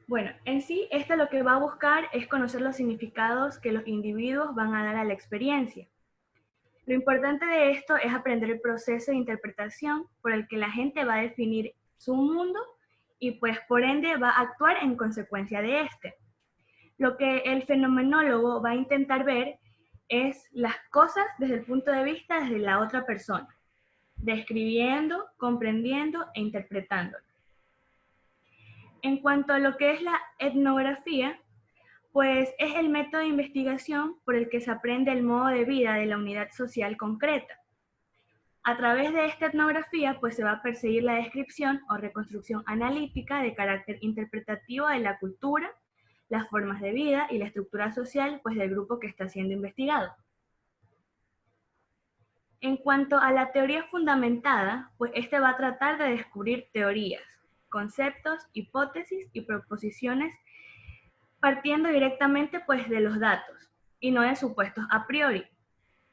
Bueno, en sí, esta lo que va a buscar es conocer los significados que los individuos van a dar a la experiencia. Lo importante de esto es aprender el proceso de interpretación por el que la gente va a definir su mundo y pues por ende va a actuar en consecuencia de este. Lo que el fenomenólogo va a intentar ver es las cosas desde el punto de vista de la otra persona, describiendo, comprendiendo e interpretando. En cuanto a lo que es la etnografía, pues es el método de investigación por el que se aprende el modo de vida de la unidad social concreta. A través de esta etnografía, pues se va a perseguir la descripción o reconstrucción analítica de carácter interpretativo de la cultura, las formas de vida y la estructura social, pues del grupo que está siendo investigado. En cuanto a la teoría fundamentada, pues este va a tratar de descubrir teorías, conceptos, hipótesis y proposiciones partiendo directamente pues de los datos y no de supuestos a priori,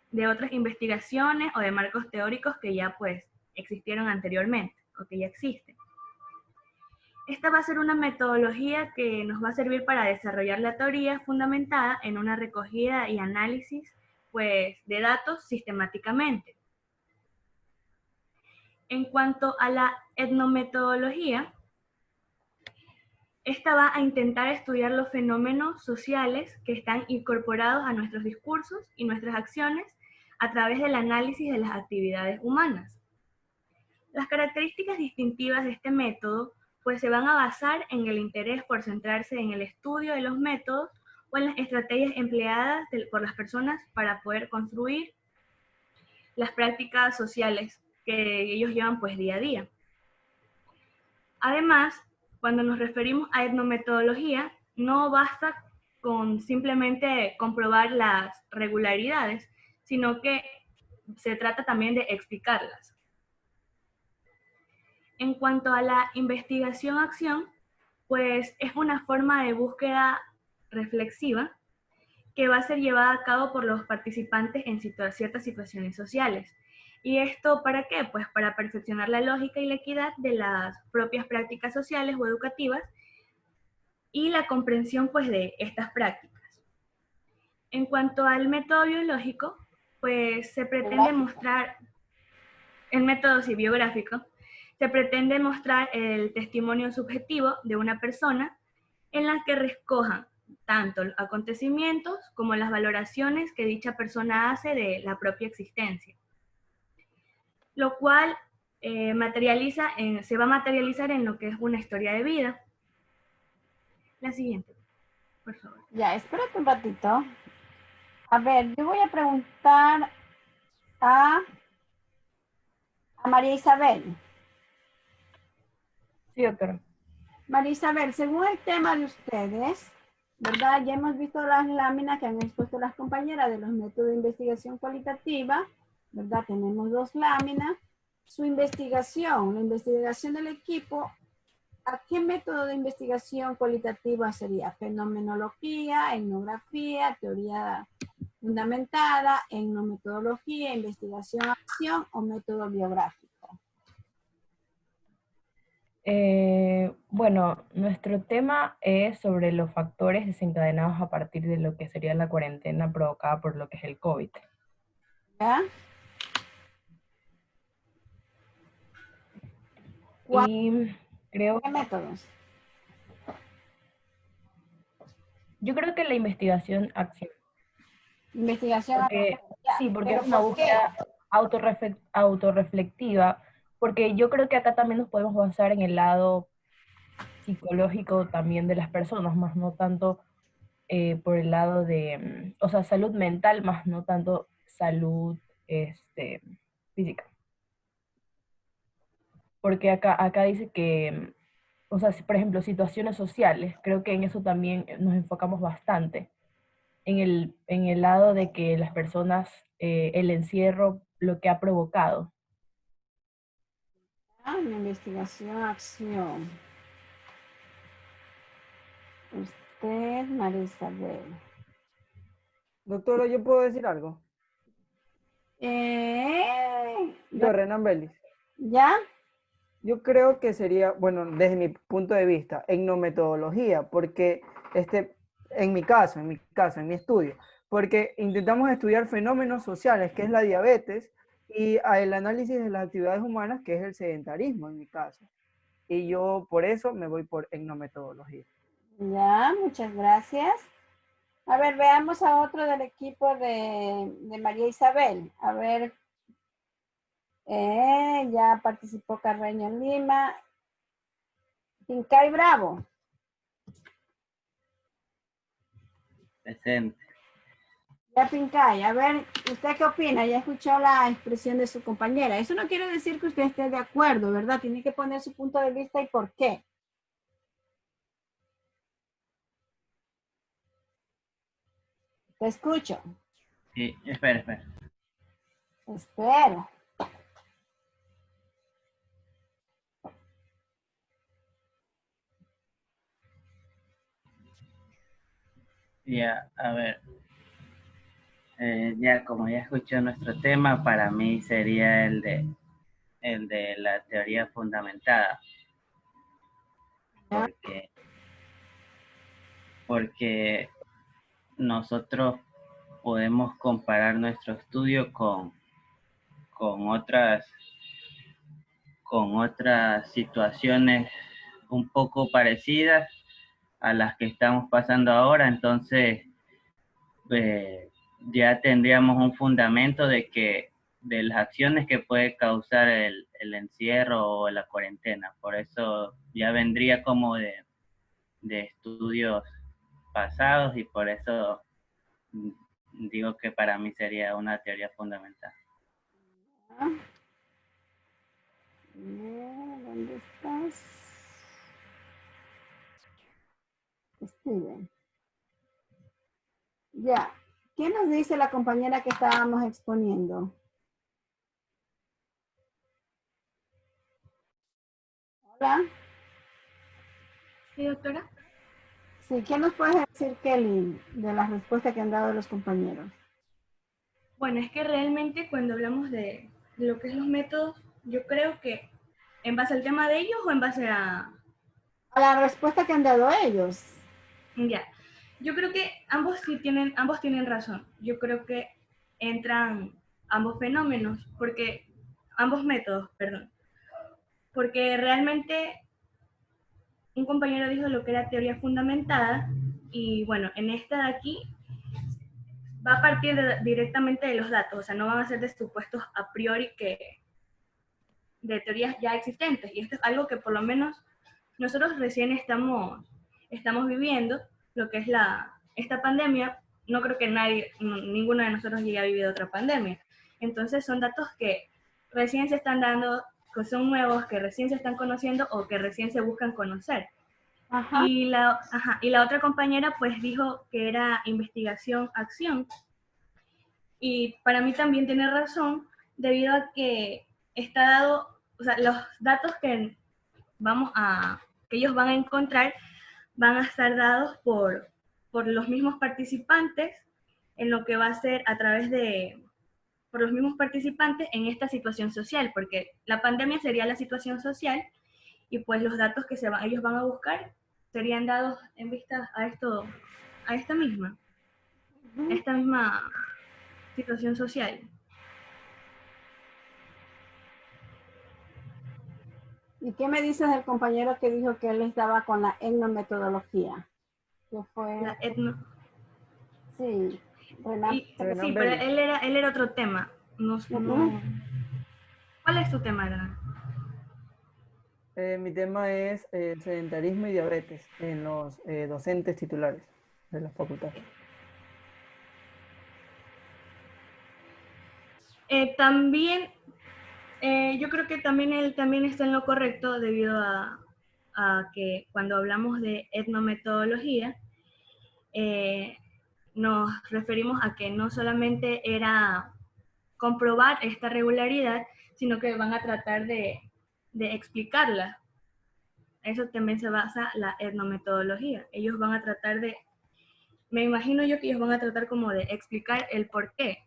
de otras investigaciones o de marcos teóricos que ya pues existieron anteriormente o que ya existen. Esta va a ser una metodología que nos va a servir para desarrollar la teoría fundamentada en una recogida y análisis pues de datos sistemáticamente. En cuanto a la etnometodología, esta va a intentar estudiar los fenómenos sociales que están incorporados a nuestros discursos y nuestras acciones a través del análisis de las actividades humanas. Las características distintivas de este método pues se van a basar en el interés por centrarse en el estudio de los métodos o en las estrategias empleadas por las personas para poder construir las prácticas sociales que ellos llevan pues día a día. Además, cuando nos referimos a etnometodología, no basta con simplemente comprobar las regularidades, sino que se trata también de explicarlas. En cuanto a la investigación-acción, pues es una forma de búsqueda reflexiva que va a ser llevada a cabo por los participantes en ciertas situaciones sociales. ¿Y esto para qué? Pues para perfeccionar la lógica y la equidad de las propias prácticas sociales o educativas y la comprensión pues de estas prácticas. En cuanto al método biológico, pues se pretende mostrar, el método biográfico, se pretende mostrar el testimonio subjetivo de una persona en la que recojan tanto los acontecimientos como las valoraciones que dicha persona hace de la propia existencia, lo cual se va a materializar en lo que es una historia de vida. La siguiente, por favor. Ya, espérate un ratito. A ver, yo voy a preguntar a María Isabel. Sí, doctora. María Isabel, según el tema de ustedes, ¿verdad? Ya hemos visto las láminas que han expuesto las compañeras de los métodos de investigación cualitativa, ¿verdad? Tenemos 2 láminas. Su investigación, la investigación del equipo, ¿a qué método de investigación cualitativa sería? Fenomenología, etnografía, teoría fundamentada, etnometodología, investigación-acción o método biográfico. Bueno, nuestro tema es sobre los factores desencadenados a partir de lo que sería la cuarentena provocada por lo que es el COVID. ¿Ya? Y creo... ¿Qué métodos? Yo creo que la investigación-acción. Investigación. Sí, porque ¿Pero es una por qué? búsqueda autorreflectiva, porque yo creo que acá también nos podemos basar en el lado psicológico también de las personas, más no tanto por el lado de, o sea, salud mental, más no tanto salud física. Porque acá dice que, o sea, por ejemplo, situaciones sociales, creo que en eso también nos enfocamos bastante. En el lado de que las personas, el encierro, lo que ha provocado. La investigación, acción. Usted, María Isabel. Doctora, ¿yo puedo decir algo? Yo, Renan Vélez. ¿Ya? Yo creo que sería, bueno, desde mi punto de vista, etnometodología, porque en mi estudio, porque intentamos estudiar fenómenos sociales, que es la diabetes, y el análisis de las actividades humanas, que es el sedentarismo, en mi caso. Y yo por eso me voy por etnometodología. Ya, muchas gracias. A ver, veamos a otro del equipo de María Isabel. A ver, ya participó Carreño en Lima. Pincay Bravo. Presente. Ya Pincay, a ver, ¿usted qué opina? Ya escuchó la expresión de su compañera. Eso no quiere decir que usted esté de acuerdo, ¿verdad? Tiene que poner su punto de vista y por qué. Te escucho. Sí, espera. Espero. Ya, a ver. Ya como ya escuchó nuestro tema, para mí sería el de la teoría fundamentada. Porque nosotros podemos comparar nuestro estudio con otras situaciones un poco parecidas a las que estamos pasando ahora, entonces ya tendríamos un fundamento de las acciones que puede causar el encierro o la cuarentena. Por eso ya vendría como de estudios pasados y por eso digo que para mí sería una teoría fundamental. ¿Dónde estás? Steven. Ya. ¿Qué nos dice la compañera que estábamos exponiendo? Hola. Sí, doctora. Sí, ¿qué nos puedes decir, Kelly, de las respuestas que han dado los compañeros? Bueno, es que realmente cuando hablamos de lo que es los métodos, yo creo que en base al tema de ellos o en base a la respuesta que han dado ellos. Ya, yo creo que ambos tienen razón. Yo creo que entran ambos fenómenos, ambos métodos, perdón. Porque realmente un compañero dijo lo que era teoría fundamentada, y bueno, en esta de aquí va a partir directamente de los datos, o sea, no van a ser de supuestos a priori de teorías ya existentes, y esto es algo que por lo menos nosotros recién estamos viviendo, lo que es esta pandemia. No creo que ninguno de nosotros haya vivido otra pandemia. Entonces son datos que recién se están dando, que son nuevos, que recién se están conociendo o que recién se buscan conocer. Ajá. Y la otra compañera pues dijo que era investigación-acción. Y para mí también tiene razón, debido a que está dado, o sea, los datos que ellos van a encontrar van a estar dados por los mismos participantes, en lo que va a ser a través por los mismos participantes en esta situación social, porque la pandemia sería la situación social, y pues los datos que ellos van a buscar serían dados en vista a esta misma situación social. ¿Y qué me dices del compañero que dijo que él estaba con la etnometodología? ¿Qué fue? La etno. Sí, Renan. Sí, pero él era otro tema. No. ¿Cuál es tu tema, Renan? Mi tema es el sedentarismo y diabetes en los docentes titulares de la facultad. También, yo creo que también él también está en lo correcto, debido a que cuando hablamos de etnometodología, nos referimos a que no solamente era comprobar esta regularidad, sino que van a tratar de explicarla. Eso también se basa la etnometodología. Ellos van a tratar me imagino yo que ellos van a tratar como de explicar el por qué.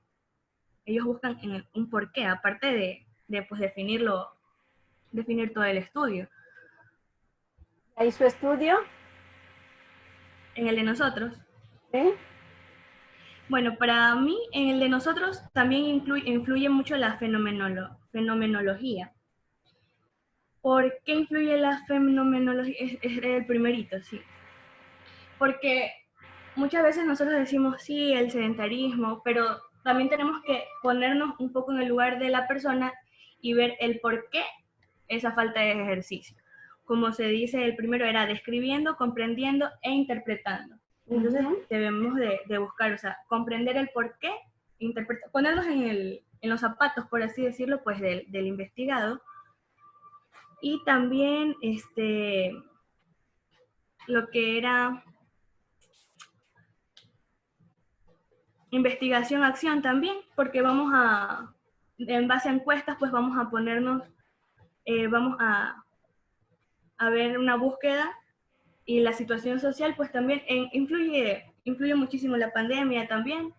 Ellos buscan un por qué, aparte de pues definir todo el estudio. ¿Y su estudio? En el de nosotros. ¿Sí? Bueno, para mí, en el de nosotros también influye mucho la fenomenología. ¿Por qué influye la fenomenología? Es el primerito, sí. Porque muchas veces nosotros decimos, sí, el sedentarismo, pero también tenemos que ponernos un poco en el lugar de la persona y ver el por qué esa falta de ejercicio. Como se dice, el primero era describiendo, comprendiendo e interpretando. Entonces debemos de buscar, o sea, comprender el por qué, ponernos en los zapatos, por así decirlo, pues del investigado. Y también lo que era investigación-acción también, porque en base a encuestas, pues vamos a ponernos, vamos a ver una búsqueda, y la situación social pues también influye muchísimo la pandemia también,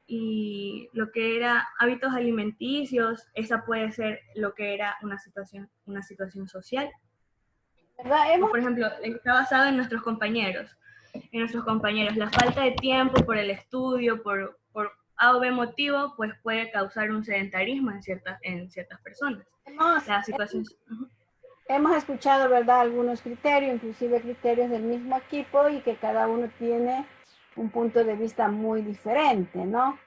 y lo que era hábitos alimenticios, esa puede ser lo que era una situación social. O, por ejemplo, está basado en nuestros compañeros, la falta de tiempo por el estudio, por A o B motivo, pues puede causar un sedentarismo en ciertas personas. Hemos escuchado, ¿verdad?, algunos criterios, inclusive criterios del mismo equipo, y que cada uno tiene un punto de vista muy diferente, ¿no?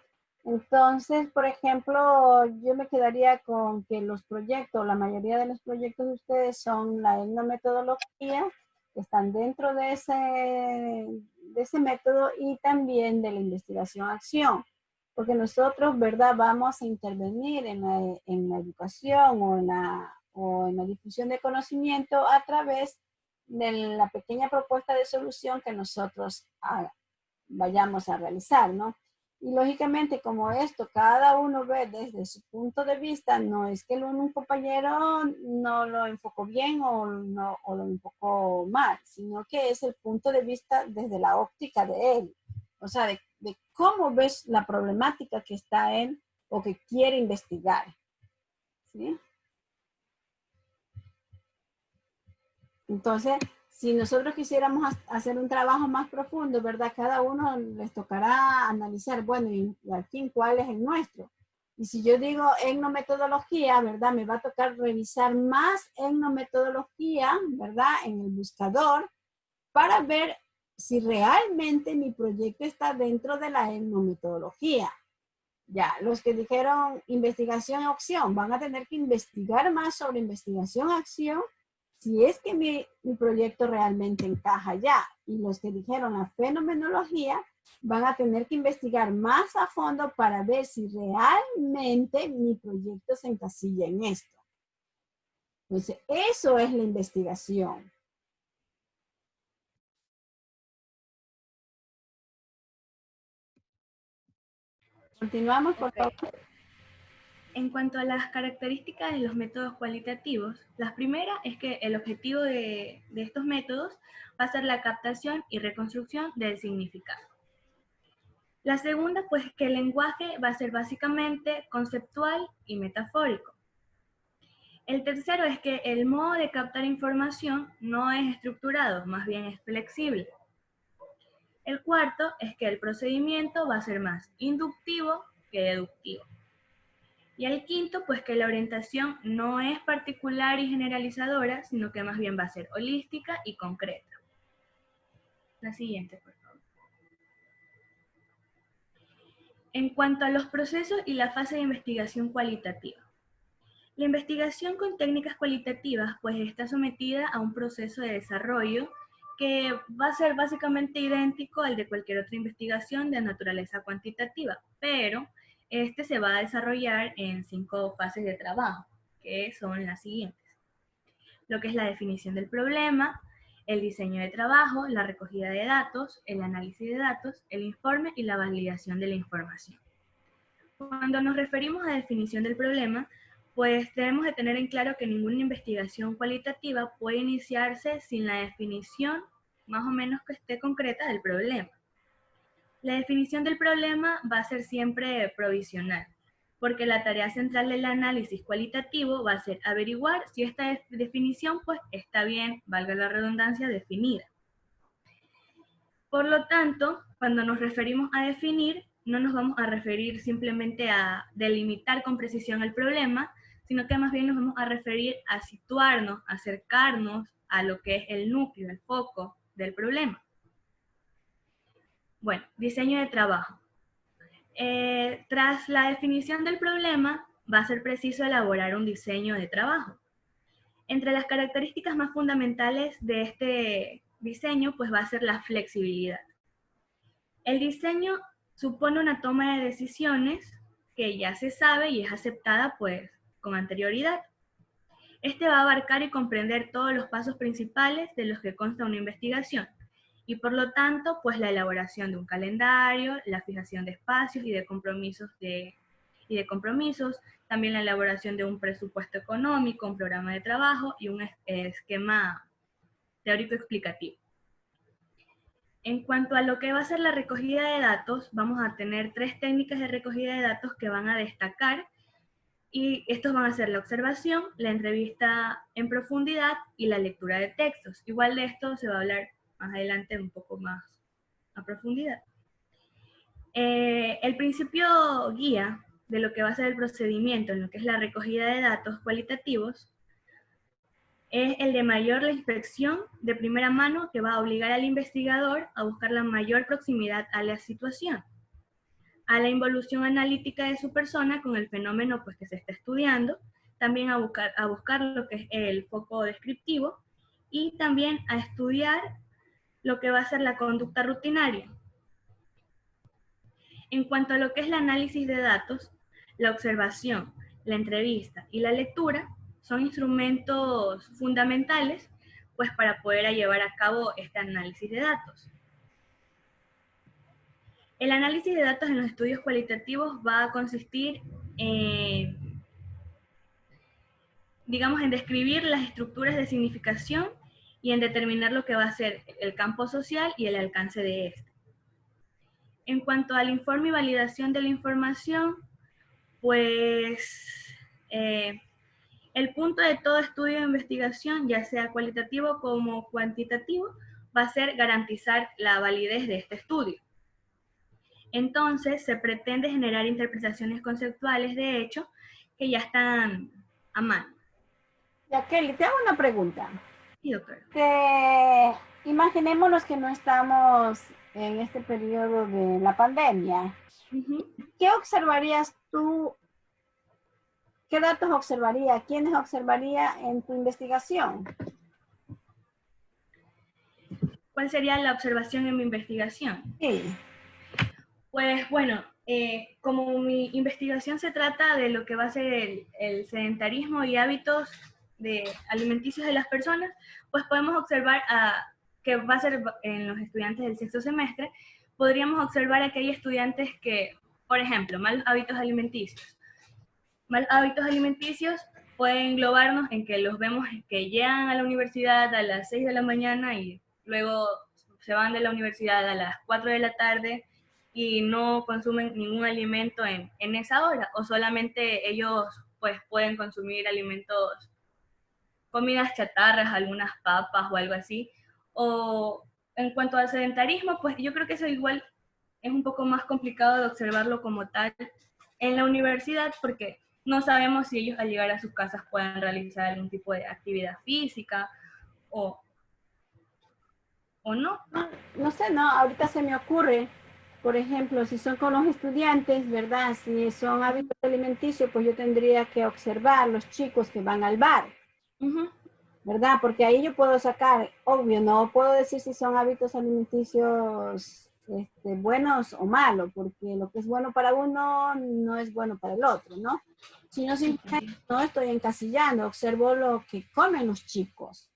Entonces, por ejemplo, yo me quedaría con que los proyectos, la mayoría de los proyectos de ustedes son la etnometodología, que están dentro de ese método, y también de la investigación-acción, porque nosotros, ¿verdad?, vamos a intervenir en la educación o en la difusión de conocimiento a través de la pequeña propuesta de solución que nosotros vayamos a realizar, ¿no? Y lógicamente, como esto cada uno ve desde su punto de vista, no es que un compañero no lo enfocó bien o lo enfocó mal, sino que es el punto de vista desde la óptica de él. O sea, de cómo ves la problemática que está él o que quiere investigar. ¿Sí? Entonces, si nosotros quisiéramos hacer un trabajo más profundo, ¿verdad? Cada uno les tocará analizar, bueno, y al fin, ¿cuál es el nuestro? Y si yo digo etnometodología, ¿verdad? Me va a tocar revisar más etnometodología, ¿verdad? En el buscador para ver si realmente mi proyecto está dentro de la etnometodología. Ya, los que dijeron investigación-acción van a tener que investigar más sobre investigación-acción si es que mi proyecto realmente encaja ya. Y los que dijeron la fenomenología van a tener que investigar más a fondo para ver si realmente mi proyecto se encasilla en esto. Entonces, eso es la investigación. Continuamos, por favor. En cuanto a las características de los métodos cualitativos, la primera es que el objetivo de estos métodos va a ser la captación y reconstrucción del significado. La segunda, pues que el lenguaje va a ser básicamente conceptual y metafórico. El tercero es que el modo de captar información no es estructurado, más bien es flexible. El cuarto es que el procedimiento va a ser más inductivo que deductivo. Y el quinto, pues que la orientación no es particular y generalizadora, sino que más bien va a ser holística y concreta. La siguiente, por favor. En cuanto a los procesos y la fase de investigación cualitativa. La investigación con técnicas cualitativas pues está sometida a un proceso de desarrollo que va a ser básicamente idéntico al de cualquier otra investigación de naturaleza cuantitativa, pero este se va a desarrollar en 5 fases de trabajo, que son las siguientes. Lo que es la definición del problema, el diseño de trabajo, la recogida de datos, el análisis de datos, el informe y la validación de la información. Cuando nos referimos a definición del problema, pues debemos de tener en claro que ninguna investigación cualitativa puede iniciarse sin la definición más o menos que esté concreta del problema. La definición del problema va a ser siempre provisional, porque la tarea central del análisis cualitativo va a ser averiguar si esta definición pues está bien, valga la redundancia, definida. Por lo tanto, cuando nos referimos a definir, no nos vamos a referir simplemente a delimitar con precisión el problema, sino que más bien nos vamos a referir a situarnos, a acercarnos a lo que es el núcleo, el foco del problema. Bueno, diseño de trabajo. Tras la definición del problema, va a ser preciso elaborar un diseño de trabajo. Entre las características más fundamentales de este diseño, pues va a ser la flexibilidad. El diseño supone una toma de decisiones que ya se sabe y es aceptada pues con anterioridad. Este va a abarcar y comprender todos los pasos principales de los que consta una investigación y por lo tanto pues la elaboración de un calendario, la fijación de espacios y de compromisos, también la elaboración de un presupuesto económico, un programa de trabajo y un esquema teórico explicativo. En cuanto a lo que va a ser la recogida de datos, vamos a tener 3 técnicas de recogida de datos que van a destacar y estos van a ser la observación, la entrevista en profundidad y la lectura de textos. Igual de esto se va a hablar más adelante un poco más a profundidad. El principio guía de lo que va a ser el procedimiento en lo que es la recogida de datos cualitativos es el de mayor la inspección de primera mano que va a obligar al investigador a buscar la mayor proximidad a la situación, a la involución analítica de su persona con el fenómeno pues, que se está estudiando, también a buscar lo que es el foco descriptivo y también a estudiar lo que va a ser la conducta rutinaria. En cuanto a lo que es el análisis de datos, la observación, la entrevista y la lectura son instrumentos fundamentales pues, para poder llevar a cabo este análisis de datos. El análisis de datos en los estudios cualitativos va a consistir en, digamos, en describir las estructuras de significación y en determinar lo que va a ser el campo social y el alcance de este. En cuanto al informe y validación de la información, pues el punto de todo estudio de investigación, ya sea cualitativo como cuantitativo, va a ser garantizar la validez de este estudio. Entonces se pretende generar interpretaciones conceptuales de hechos que ya están a mano. Ya, Kelly, te hago una pregunta. Sí, doctora. Imaginémonos que no estamos en este periodo de la pandemia. ¿Qué observarías tú? ¿Qué datos observaría? ¿Quiénes observaría en tu investigación? ¿Cuál sería la observación en mi investigación? Sí. Pues bueno, como mi investigación se trata de lo que va a ser el sedentarismo y hábitos alimenticios de las personas, pues podemos observar que va a ser en los estudiantes del sexto semestre, podríamos observar que hay estudiantes que, por ejemplo, malos hábitos alimenticios. Malos hábitos alimenticios pueden englobarnos en que los vemos que llegan a la universidad a las 6 de la mañana y luego se van de la universidad a las 4 de la tarde y no consumen ningún alimento en esa hora, o solamente ellos pues pueden consumir alimentos, comidas chatarras, algunas papas o algo así. O en cuanto al sedentarismo, pues yo creo que eso igual es un poco más complicado de observarlo como tal en la universidad, porque no sabemos si ellos al llegar a sus casas pueden realizar algún tipo de actividad física o no. No sé, no, ahorita se me ocurre, por ejemplo, si son con los estudiantes, ¿verdad? Si son hábitos alimenticios, pues yo tendría que observar los chicos que van al bar, ¿verdad? Porque ahí yo puedo sacar, obvio, no puedo decir si son hábitos alimenticios buenos o malos, porque lo que es bueno para uno no es bueno para el otro, ¿no? Si no, simplemente no estoy encasillando, observo lo que comen los chicos.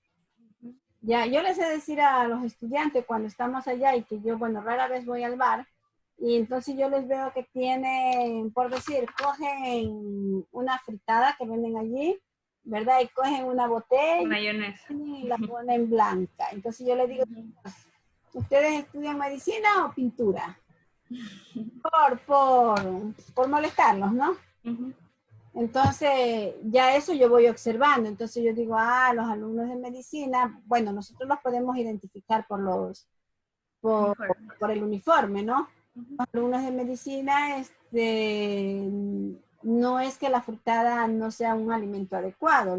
Ya, yo les he decir a los estudiantes cuando estamos allá y que yo, bueno, rara vez voy al bar, y entonces yo les veo que tienen, por decir, cogen una fritada que venden allí, ¿verdad? Y cogen una botella mayonesa y la ponen blanca. Entonces yo les digo, ¿ustedes estudian medicina o pintura? Por molestarlos, ¿no? Entonces, ya eso yo voy observando. Entonces yo digo, los alumnos de medicina, bueno, nosotros los podemos identificar por el uniforme, ¿no? Los alumnos de medicina, no es que la fritada no sea un alimento adecuado.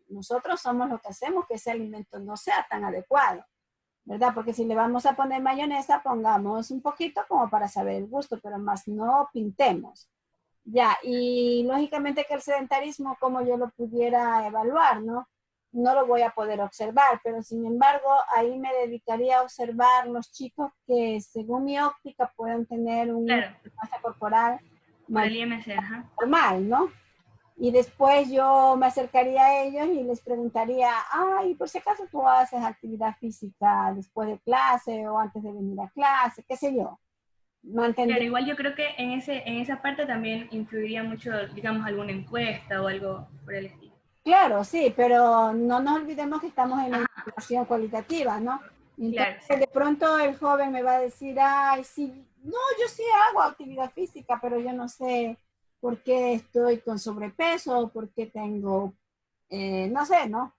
Nosotros somos los que hacemos que ese alimento no sea tan adecuado, ¿verdad? Porque si le vamos a poner mayonesa, pongamos un poquito como para saber el gusto, pero más no pintemos. Ya, y lógicamente que el sedentarismo, como yo lo pudiera evaluar, ¿no? No lo voy a poder observar, pero sin embargo, ahí me dedicaría a observar los chicos que, según mi óptica, pueden tener una masa corporal normal, ¿no? Y después yo me acercaría a ellos y les preguntaría, por si acaso tú haces actividad física después de clase o antes de venir a clase, qué sé yo. Claro, igual yo creo que en esa parte también influiría mucho, digamos, alguna encuesta o algo por el estilo. Claro, sí, pero no nos olvidemos que estamos en una investigación cualitativa, ¿no? Entonces, claro, sí. De pronto el joven me va a decir, sí, no, yo sí hago actividad física, pero yo no sé por qué estoy con sobrepeso o por qué tengo, no sé, ¿no?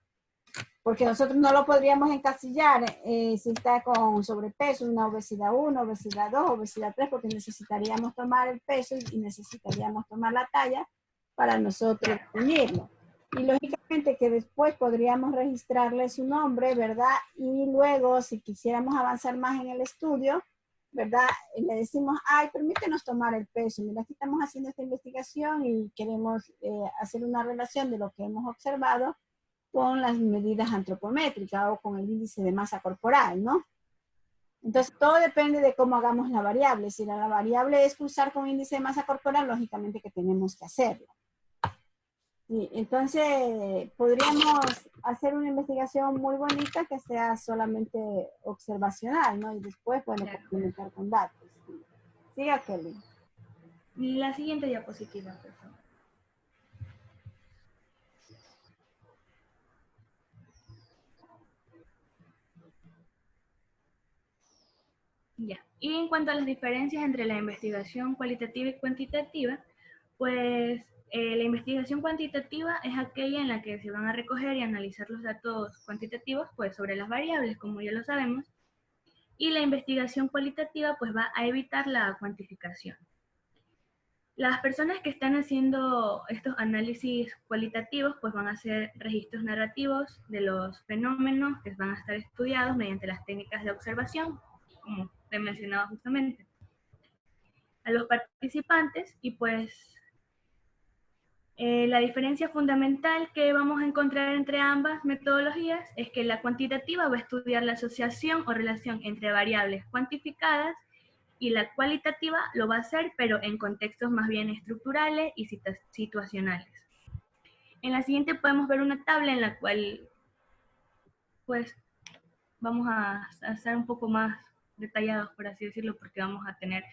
Porque nosotros no lo podríamos encasillar si está con sobrepeso, una obesidad 1, obesidad 2, obesidad 3, porque necesitaríamos tomar el peso y necesitaríamos tomar la talla para nosotros definirlo. Y lógicamente que después podríamos registrarle su nombre, ¿verdad? Y luego, si quisiéramos avanzar más en el estudio, ¿verdad? Le decimos, permítenos tomar el peso. Mira, aquí estamos haciendo esta investigación y queremos hacer una relación de lo que hemos observado con las medidas antropométricas o con el índice de masa corporal, ¿no? Entonces, todo depende de cómo hagamos la variable. Si la variable es cruzar con índice de masa corporal, lógicamente que tenemos que hacerlo. Sí, entonces, podríamos hacer una investigación muy bonita que sea solamente observacional, ¿no? Y después, bueno, complementar con datos. Siga, Kelly. La siguiente diapositiva, por favor. Ya. Y en cuanto a las diferencias entre la investigación cualitativa y cuantitativa, pues la investigación cuantitativa es aquella en la que se van a recoger y analizar los datos cuantitativos pues, sobre las variables, como ya lo sabemos, Y la investigación cualitativa pues va a evitar la cuantificación. Las personas que están haciendo estos análisis cualitativos pues van a hacer registros narrativos de los fenómenos que van a estar estudiados mediante las técnicas de observación, como te mencionaba justamente. A los participantes y pues la diferencia fundamental que vamos a encontrar entre ambas metodologías es que la cuantitativa va a estudiar la asociación o relación entre variables cuantificadas y la cualitativa lo va a hacer, pero en contextos más bien estructurales y situacionales. En la siguiente podemos ver una tabla en la cual pues vamos a ser un poco más detallados, por así decirlo, porque vamos a tener,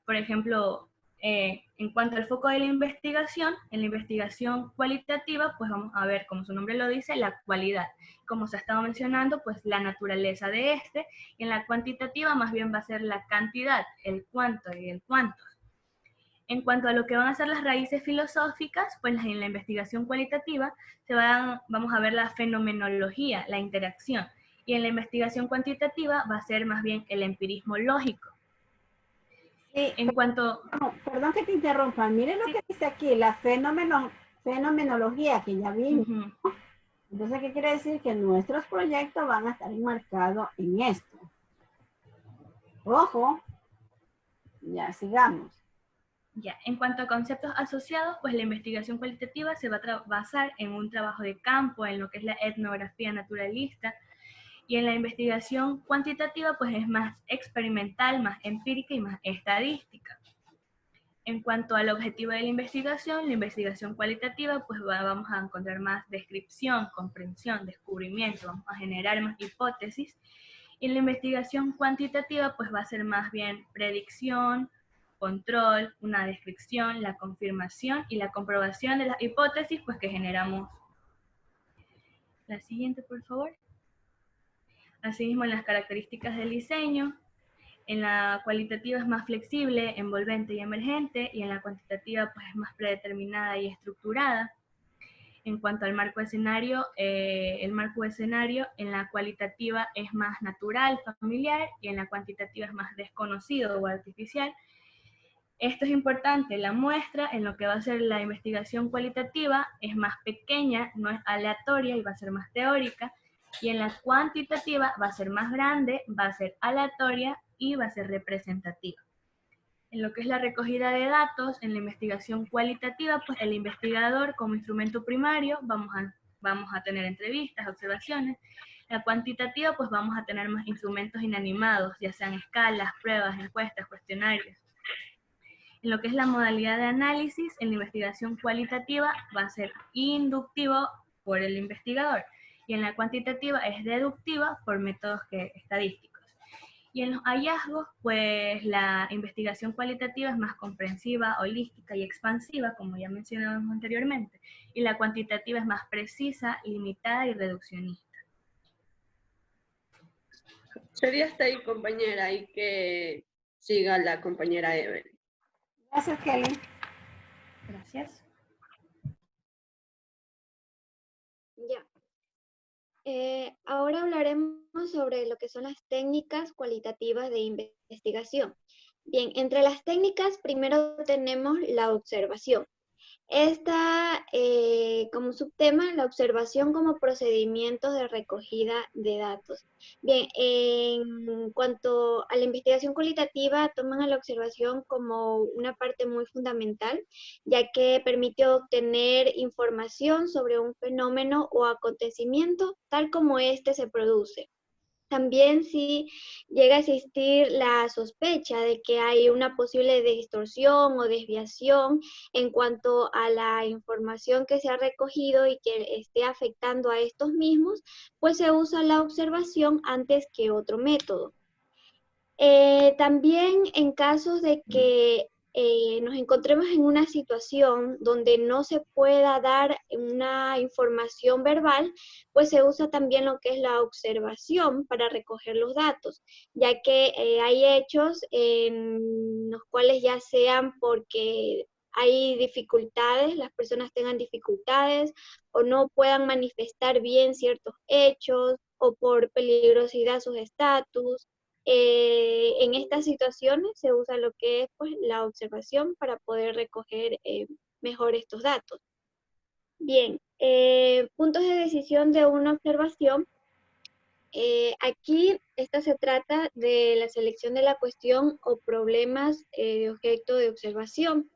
por ejemplo, en cuanto al foco de la investigación, en la investigación cualitativa, pues vamos a ver, como su nombre lo dice, la cualidad. Como se ha estado mencionando, pues la naturaleza de este, y en la cuantitativa más bien va a ser la cantidad, el cuánto y el cuántos. En cuanto a lo que van a ser las raíces filosóficas, pues en la investigación cualitativa vamos a ver la fenomenología, la interacción, y en la investigación cuantitativa va a ser más bien el empirismo lógico. Sí, en cuanto... Perdón que te interrumpa, miren lo que dice aquí, la fenomenología que ya vimos. Entonces, ¿qué quiere decir? Que nuestros proyectos van a estar enmarcados en esto. Ojo, ya sigamos. Ya, en cuanto a conceptos asociados, pues la investigación cualitativa se va a basar en un trabajo de campo, en lo que es la etnografía naturalista, y en la investigación cuantitativa pues es más experimental, más empírica y más estadística. En cuanto al objetivo de la investigación cualitativa pues vamos a encontrar más descripción, comprensión, descubrimiento, vamos a generar más hipótesis, y la investigación cuantitativa pues va a ser más bien predicción, control, una descripción, la confirmación y la comprobación de las hipótesis pues que generamos. La siguiente, por favor. Asimismo, en las características del diseño, en la cualitativa es más flexible, envolvente y emergente, y en la cuantitativa pues es más predeterminada y estructurada. En cuanto al marco escenario, el marco escenario en la cualitativa es más natural, familiar, y en la cuantitativa es más desconocido o artificial. Esto es importante, la muestra en lo que va a ser la investigación cualitativa es más pequeña, no es aleatoria y va a ser más teórica, y en la cuantitativa va a ser más grande, va a ser aleatoria y va a ser representativa. En lo que es la recogida de datos, en la investigación cualitativa, pues el investigador como instrumento primario, vamos a tener entrevistas, observaciones. La cuantitativa, pues vamos a tener más instrumentos inanimados, ya sean escalas, pruebas, encuestas, cuestionarios. En lo que es la modalidad de análisis, en la investigación cualitativa va a ser inductivo por el investigador, y en la cuantitativa es deductiva por métodos estadísticos. Y en los hallazgos, pues la investigación cualitativa es más comprensiva, holística y expansiva, como ya mencionamos anteriormente, y la cuantitativa es más precisa, limitada y reduccionista. Sería hasta ahí, compañera, y que siga la compañera Evelyn. Gracias, Kelly. Gracias. Ya. Ahora hablaremos sobre lo que son las técnicas cualitativas de investigación. Bien, entre las técnicas primero tenemos la observación. Esta, como subtema, la observación como procedimientos de recogida de datos. Bien, en cuanto a la investigación cualitativa, toman a la observación como una parte muy fundamental, ya que permite obtener información sobre un fenómeno o acontecimiento tal como éste se produce. También si llega a existir la sospecha de que hay una posible distorsión o desviación en cuanto a la información que se ha recogido y que esté afectando a estos mismos, pues se usa la observación antes que otro método. También en casos de que nos encontremos en una situación donde no se pueda dar una información verbal, pues se usa también lo que es la observación para recoger los datos, ya que hay hechos en los cuales ya sean porque hay dificultades, las personas tengan dificultades o no puedan manifestar bien ciertos hechos o por peligrosidad sus estatus, En estas situaciones se usa lo que es pues, la observación para poder recoger mejor estos datos. Bien, puntos de decisión de una observación. Aquí esta se trata de la selección de la cuestión o problemas de objeto de observación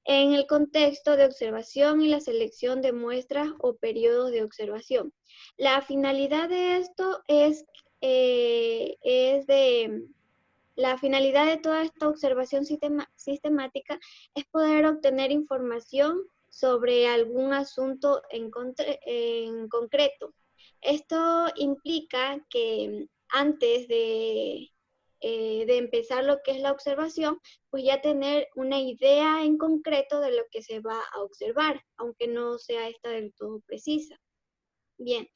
en el contexto de observación y la selección de muestras o periodos de observación. La finalidad de esto la finalidad de toda esta observación sistemática es poder obtener información sobre algún asunto en concreto. Esto implica que antes de empezar lo que es la observación, pues ya tener una idea en concreto de lo que se va a observar, aunque no sea esta del todo precisa. Bien,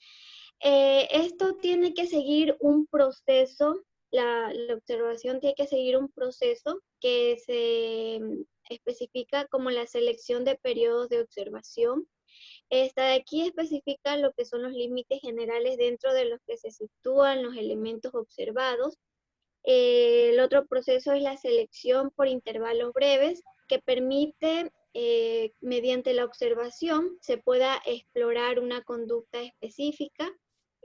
esto tiene que seguir un proceso, la observación tiene que seguir un proceso que se especifica como la selección de periodos de observación. Esta de aquí especifica lo que son los límites generales dentro de los que se sitúan los elementos observados. El otro proceso es la selección por intervalos breves, que permite, mediante la observación, se pueda explorar una conducta específica,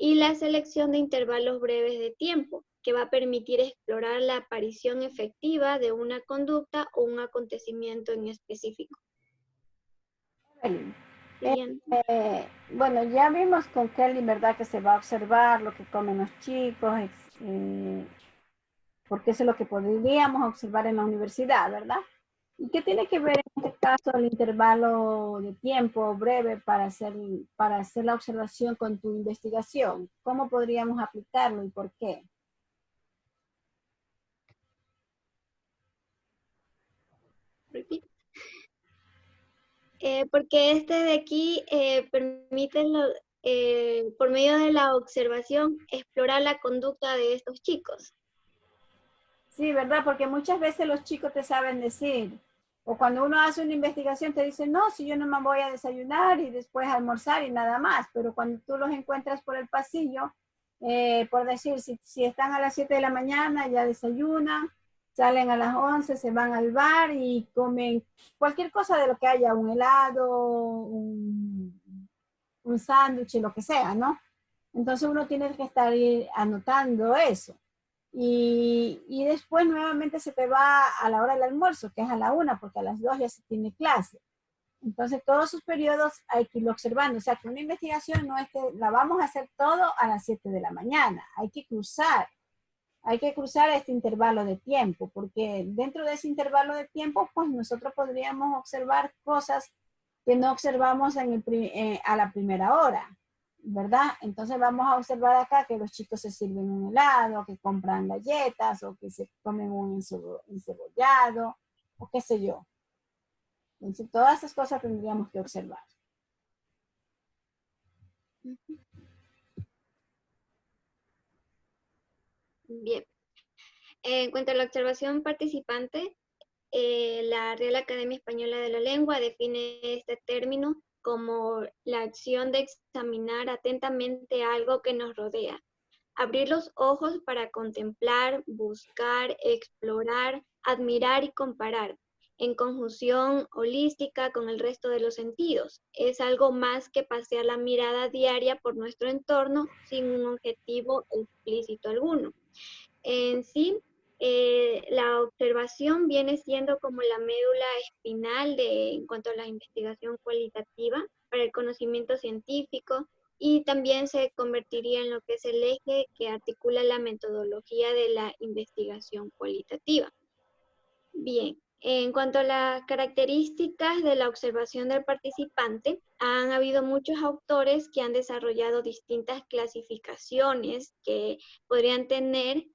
y la selección de intervalos breves de tiempo, que va a permitir explorar la aparición efectiva de una conducta o un acontecimiento en específico. Bueno, ya vimos con Kelly, ¿verdad? Que se va a observar lo que comen los chicos, porque eso es lo que podríamos observar en la universidad, ¿verdad? ¿Y qué tiene que ver en este caso el intervalo de tiempo breve para hacer la observación con tu investigación? ¿Cómo podríamos aplicarlo y por qué? Porque este de aquí permite, por medio de la observación, explorar la conducta de estos chicos. Sí, ¿verdad? Porque muchas veces los chicos te saben decir, o cuando uno hace una investigación te dicen, no, si yo no me voy a desayunar y después a almorzar y nada más, pero cuando tú los encuentras por el pasillo, por decir, si están a las 7 de la mañana, ya desayunan, salen a las 11, se van al bar y comen cualquier cosa de lo que haya, un helado, un sándwich, lo que sea, ¿no? Entonces uno tiene que estar anotando eso. Y después nuevamente se te va a la hora del almuerzo, que es a la 1, porque a las 2 ya se tiene clase. Entonces todos sus periodos hay que irlo observando. O sea que una investigación no es que la vamos a hacer todo a las 7 de la mañana. Hay que cruzar este intervalo de tiempo, porque dentro de ese intervalo de tiempo, pues nosotros podríamos observar cosas que no observamos a la primera hora, ¿verdad? Entonces vamos a observar acá que los chicos se sirven un helado, que compran galletas, o que se comen un encebollado, o qué sé yo. Entonces todas esas cosas tendríamos que observar. Bien. En cuanto a la observación participante, la Real Academia Española de la Lengua define este término como la acción de examinar atentamente algo que nos rodea. Abrir los ojos para contemplar, buscar, explorar, admirar y comparar, en conjunción holística con el resto de los sentidos. Es algo más que pasear la mirada diaria por nuestro entorno sin un objetivo explícito alguno. En sí, la observación viene siendo como la médula espinal en cuanto a la investigación cualitativa para el conocimiento científico, y también se convertiría en lo que es el eje que articula la metodología de la investigación cualitativa. Bien, en cuanto a las características de la observación del participante, han habido muchos autores que han desarrollado distintas clasificaciones que podrían tener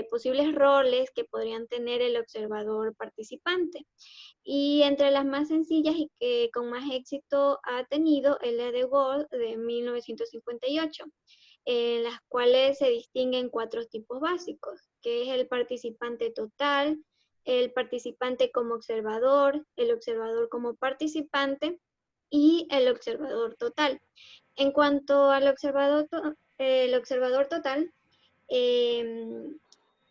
posibles roles que podrían tener el observador participante. Y entre las más sencillas y que con más éxito ha tenido es la de Wald de 1958, en las cuales se distinguen 4 tipos básicos, que es el participante total, el participante como observador, el observador como participante y el observador total. En cuanto al observador total,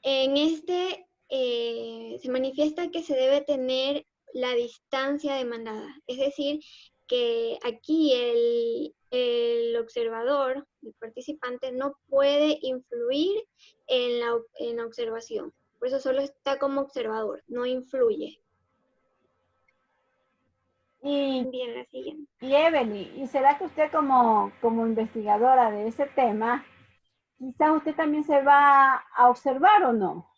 En este se manifiesta que se debe tener la distancia demandada, es decir, que aquí el observador, el participante, no puede influir en la observación. Por eso solo está como observador, no influye. Y, bien, la siguiente. Y Evelyn, ¿y será que usted como investigadora de ese tema, quizás usted también se va a observar o no?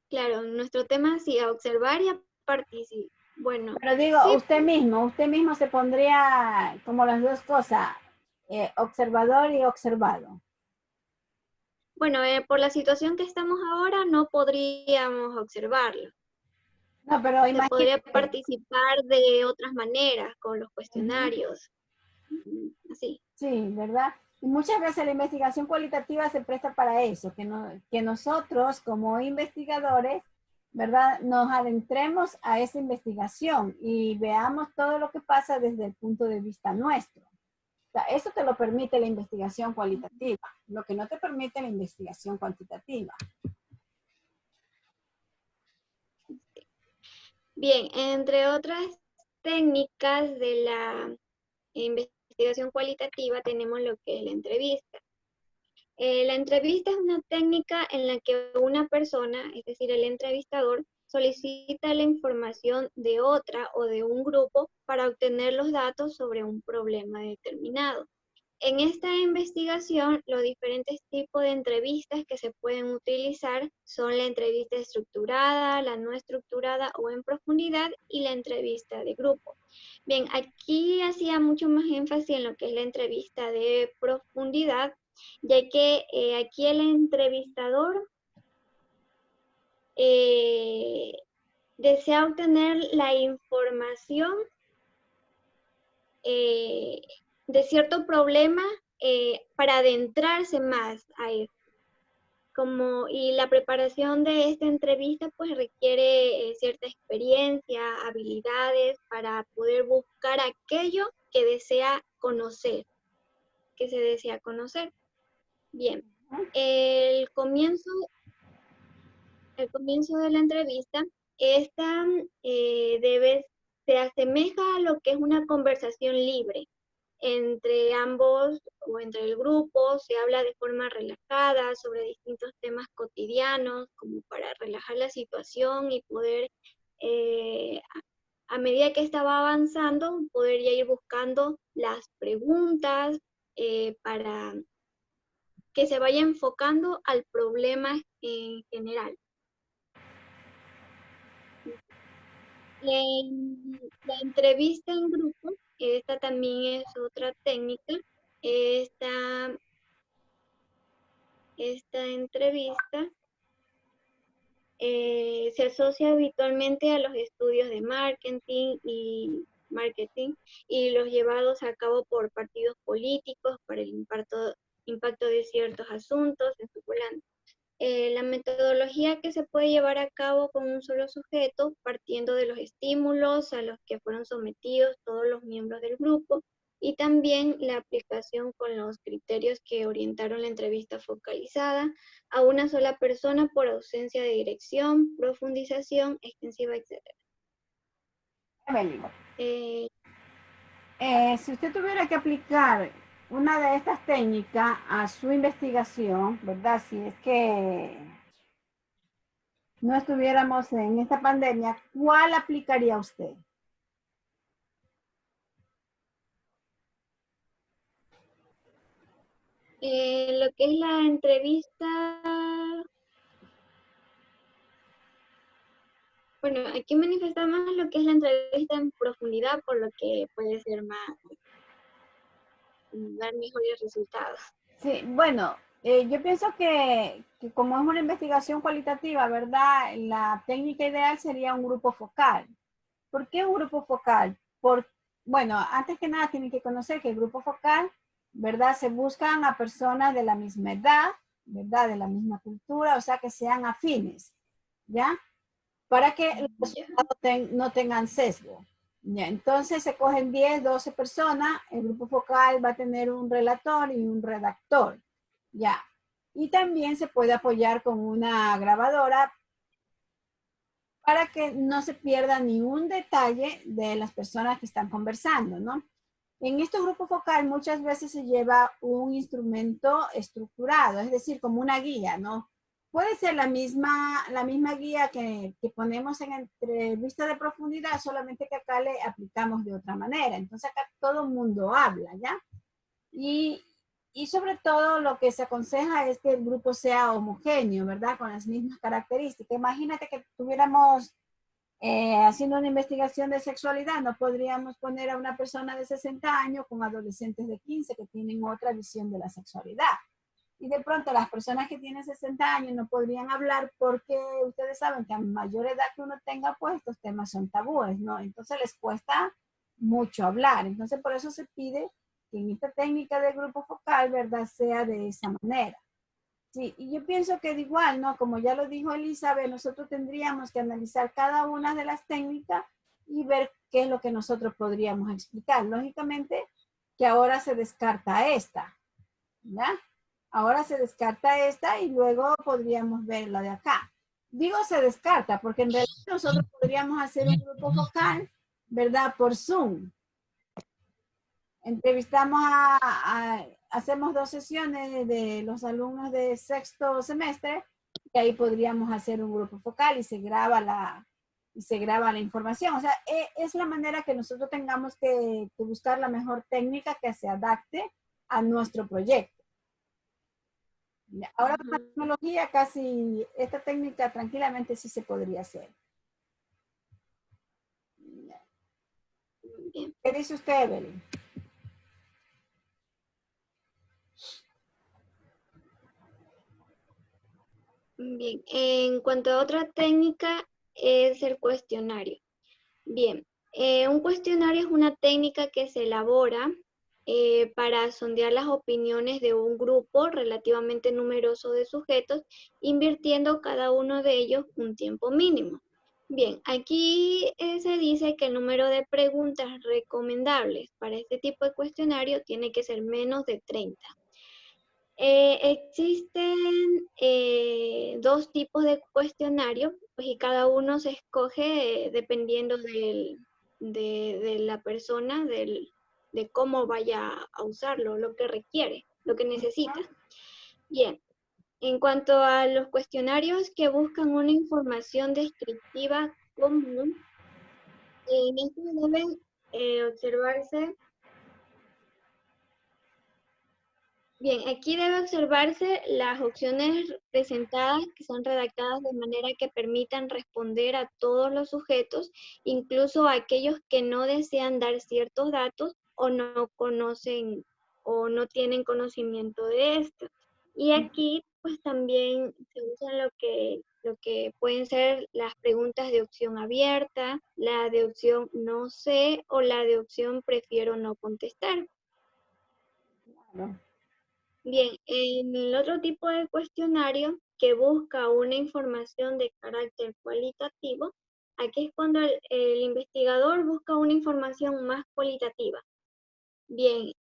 Claro, nuestro tema sí, a observar y a participar. Bueno. Pero digo, sí, usted mismo se pondría como las dos cosas, observador y observado. Bueno, por la situación que estamos ahora no podríamos observarlo. No, pero se podría participar de otras maneras, con los cuestionarios. Así. Sí, ¿verdad? Y muchas veces la investigación cualitativa se presta para eso, que nosotros como investigadores, ¿verdad? Nos adentremos a esa investigación y veamos todo lo que pasa desde el punto de vista nuestro. O sea, eso te lo permite la investigación cualitativa, lo que no te permite la investigación cuantitativa. Bien, entre otras técnicas de la investigación cualitativa tenemos lo que es la entrevista. La entrevista es una técnica en la que una persona, es decir, el entrevistador, solicita la información de otra o de un grupo para obtener los datos sobre un problema determinado. En esta investigación, los diferentes tipos de entrevistas que se pueden utilizar son la entrevista estructurada, la no estructurada o en profundidad y la entrevista de grupo. Bien, aquí hacía mucho más énfasis en lo que es la entrevista de profundidad, ya que aquí el entrevistador desea obtener la información de cierto problema para adentrarse más a esto. Y la preparación de esta entrevista pues requiere cierta experiencia, habilidades para poder buscar aquello que desea conocer, que se desea conocer. Bien, el comienzo de la entrevista, esta se asemeja a lo que es una conversación libre. Entre ambos o entre el grupo se habla de forma relajada sobre distintos temas cotidianos, como para relajar la situación y poder, a medida que estaba avanzando, poder ya ir buscando las preguntas para que se vaya enfocando al problema en general. La entrevista en grupo, esta también es otra técnica. Esta entrevista se asocia habitualmente a los estudios de marketing y los llevados a cabo por partidos políticos para el impacto de ciertos asuntos en su volante. La metodología que se puede llevar a cabo con un solo sujeto, partiendo de los estímulos a los que fueron sometidos todos los miembros del grupo, y también la aplicación con los criterios que orientaron la entrevista focalizada a una sola persona por ausencia de dirección, profundización, extensiva, etc. Si usted tuviera que aplicar una de estas técnicas a su investigación, ¿verdad? Si es que no estuviéramos en esta pandemia, ¿cuál aplicaría usted? Lo que es la entrevista, bueno, aquí manifiesta más lo que es la entrevista en profundidad, por lo que puede ser más, dar mejores resultados. Sí, bueno, yo pienso que como es una investigación cualitativa, ¿verdad? La técnica ideal sería un grupo focal. ¿Por qué un grupo focal? Bueno, antes que nada tienen que conocer que el grupo focal, ¿verdad? Se buscan a personas de la misma edad, ¿verdad? De la misma cultura, o sea, que sean afines, ¿ya? Para que los resultados no tengan sesgo. ¿Ya? Entonces se cogen 10, 12 personas, el grupo focal va a tener un relator y un redactor, ¿ya? Y también se puede apoyar con una grabadora para que no se pierda ni un detalle de las personas que están conversando, ¿no? En estos grupos focal muchas veces se lleva un instrumento estructurado, es decir, como una guía, ¿no? Puede ser la misma guía que ponemos en entrevista de profundidad, solamente que acá le aplicamos de otra manera. Entonces acá todo el mundo habla, ¿ya? Y sobre todo lo que se aconseja es que el grupo sea homogéneo, ¿verdad? Con las mismas características. Imagínate que tuviéramos haciendo una investigación de sexualidad, no podríamos poner a una persona de 60 años con adolescentes de 15 que tienen otra visión de la sexualidad. Y de pronto las personas que tienen 60 años no podrían hablar porque ustedes saben que a mayor edad que uno tenga, pues estos temas son tabúes, ¿no? Entonces les cuesta mucho hablar. Entonces por eso se pide que en esta técnica de grupo focal, ¿verdad?, sea de esa manera. Sí, y yo pienso que de igual, ¿no? Como ya lo dijo Elizabeth, nosotros tendríamos que analizar cada una de las técnicas y ver qué es lo que nosotros podríamos explicar. Lógicamente que ahora se descarta esta, ¿ya? Ahora se descarta esta y luego podríamos ver la de acá. Digo se descarta porque en realidad nosotros podríamos hacer un grupo focal, ¿verdad? Por Zoom. Entrevistamos hacemos 2 sesiones de los alumnos de 6º semestre y ahí podríamos hacer un grupo focal y se graba la información. O sea, es la manera que nosotros tengamos que buscar la mejor técnica que se adapte a nuestro proyecto. Ahora con la tecnología casi esta técnica tranquilamente sí se podría hacer. ¿Qué dice usted, Evelyn? Bien, en cuanto a otra técnica es el cuestionario. Bien, un cuestionario es una técnica que se elabora para sondear las opiniones de un grupo relativamente numeroso de sujetos, invirtiendo cada uno de ellos un tiempo mínimo. Bien, aquí se dice que el número de preguntas recomendables para este tipo de cuestionario tiene que ser menos de 30. Existen 2 tipos de cuestionario, pues, y cada uno se escoge dependiendo de la persona, de cómo vaya a usarlo, lo que requiere, lo que necesita. Bien, en cuanto a los cuestionarios que buscan una información descriptiva común, en esto deben observarse. Bien, aquí debe observarse las opciones presentadas que son redactadas de manera que permitan responder a todos los sujetos, incluso a aquellos que no desean dar ciertos datos o no conocen o no tienen conocimiento de esto. Y aquí pues también se usa lo que pueden ser las preguntas de opción abierta, la de opción no sé o la de opción prefiero no contestar. Bien, en el otro tipo de cuestionario que busca una información de carácter cualitativo, aquí es cuando el investigador busca una información más cualitativa. Bien,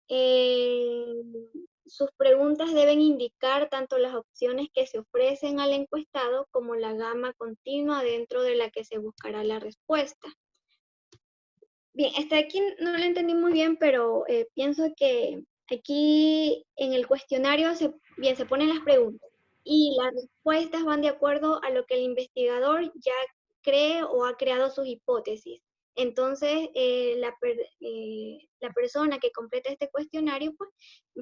sus preguntas deben indicar tanto las opciones que se ofrecen al encuestado como la gama continua dentro de la que se buscará la respuesta. Bien, hasta aquí no lo entendí muy bien, pero pienso que aquí en el cuestionario se ponen las preguntas y las respuestas van de acuerdo a lo que el investigador ya cree o ha creado sus hipótesis. Entonces, la persona que completa este cuestionario pues,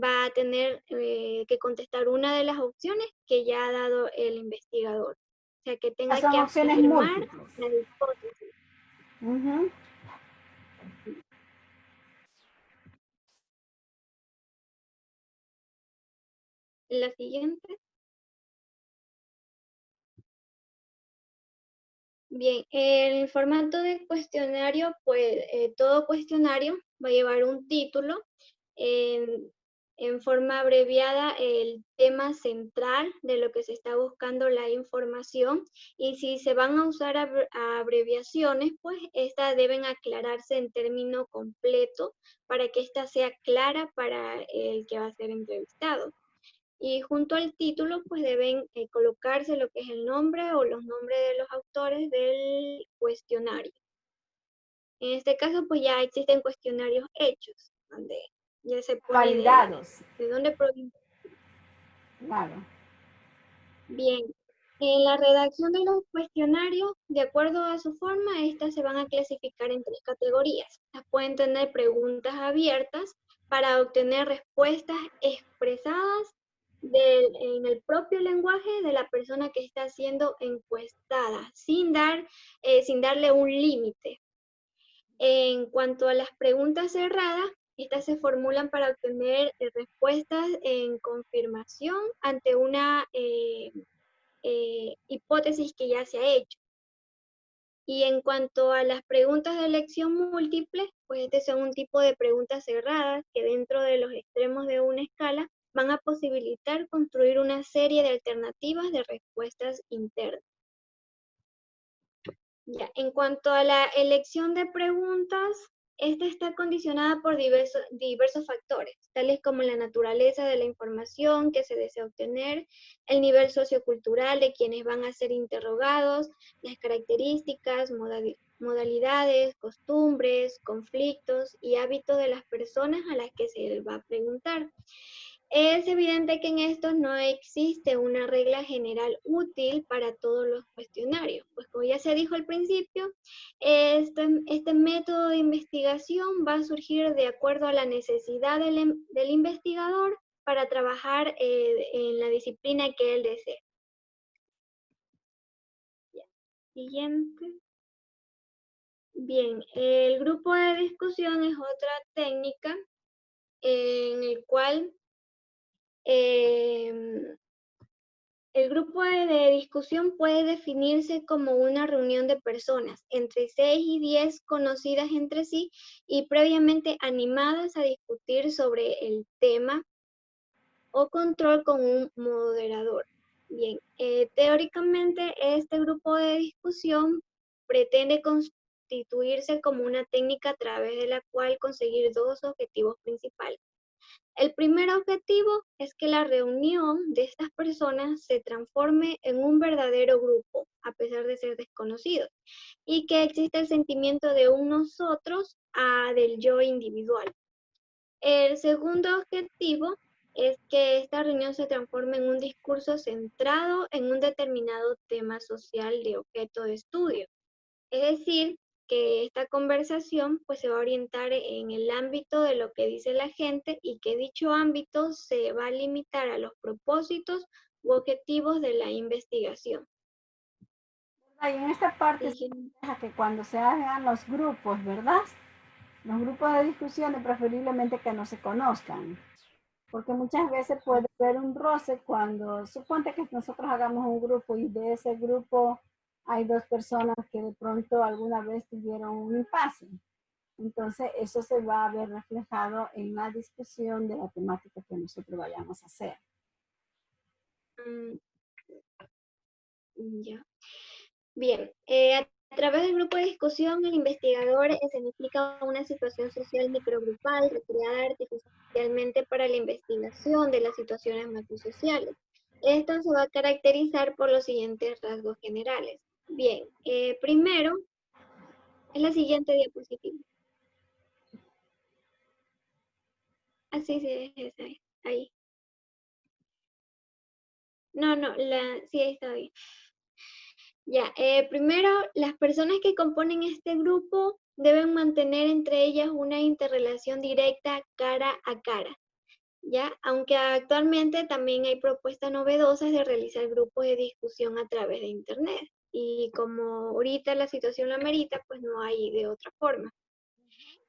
va a tener que contestar una de las opciones que ya ha dado el investigador. O sea, que tenga Son que opciones afirmar múltiples. la hipótesis. La siguiente. Bien, el formato de cuestionario, pues todo cuestionario va a llevar un título, en forma abreviada el tema central de lo que se está buscando la información, y si se van a usar abreviaciones, pues estas deben aclararse en término completo para que ésta sea clara para el que va a ser entrevistado. Y junto al título, pues deben colocarse lo que es el nombre o los nombres de los autores del cuestionario. En este caso, pues ya existen cuestionarios hechos, donde ya se pone Validados. de dónde proviene. Claro. Bien, en la redacción de los cuestionarios, de acuerdo a su forma, estas se van a clasificar en 3 categorías. Estas pueden tener preguntas abiertas para obtener respuestas expresadas en el propio lenguaje de la persona que está siendo encuestada, sin darle un límite. En cuanto a las preguntas cerradas, estas se formulan para obtener respuestas en confirmación ante una hipótesis que ya se ha hecho. Y en cuanto a las preguntas de elección múltiple, pues este son un tipo de preguntas cerradas que dentro de los extremos de una escala van a posibilitar construir una serie de alternativas de respuestas internas. Ya, en cuanto a la elección de preguntas, esta está condicionada por diversos factores, tales como la naturaleza de la información que se desea obtener, el nivel sociocultural de quienes van a ser interrogados, las características, modalidades, costumbres, conflictos y hábitos de las personas a las que se les va a preguntar. Es evidente que en esto no existe una regla general útil para todos los cuestionarios, pues como ya se dijo al principio, este método de investigación va a surgir de acuerdo a la necesidad del investigador para trabajar en la disciplina que él desee. Siguiente. Bien, el grupo de discusión es otra técnica en el cual el grupo de discusión puede definirse como una reunión de personas, entre 6 y 10 conocidas entre sí y previamente animadas a discutir sobre el tema o control con un moderador. Bien, teóricamente este grupo de discusión pretende constituirse como una técnica a través de la cual conseguir 2 objetivos principales. El primer objetivo es que la reunión de estas personas se transforme en un verdadero grupo, a pesar de ser desconocidos, y que exista el sentimiento de un nosotros del yo individual. El segundo objetivo es que esta reunión se transforme en un discurso centrado en un determinado tema social de objeto de estudio. Es decir, que esta conversación pues se va a orientar en el ámbito de lo que dice la gente y que dicho ámbito se va a limitar a los propósitos u objetivos de la investigación. Y en esta parte se deja que cuando se hagan los grupos, ¿verdad? Los grupos de discusiones preferiblemente que no se conozcan, porque muchas veces puede haber un roce cuando, suponte que nosotros hagamos un grupo y de ese grupo hay 2 personas que de pronto alguna vez tuvieron un impasse. Entonces, eso se va a ver reflejado en la discusión de la temática que nosotros vayamos a hacer. Ya. Bien, a través del grupo de discusión, el investigador escenifica una situación social microgrupal recreada artificialmente para la investigación de las situaciones macrosociales. Esto se va a caracterizar por los siguientes rasgos generales. Bien, primero, es la siguiente diapositiva. Así sí, es ahí. No, sí, está bien. Ya, primero, las personas que componen este grupo deben mantener entre ellas una interrelación directa cara a cara, ¿ya? Aunque actualmente también hay propuestas novedosas de realizar grupos de discusión a través de Internet. Y como ahorita la situación lo amerita, pues no hay de otra forma.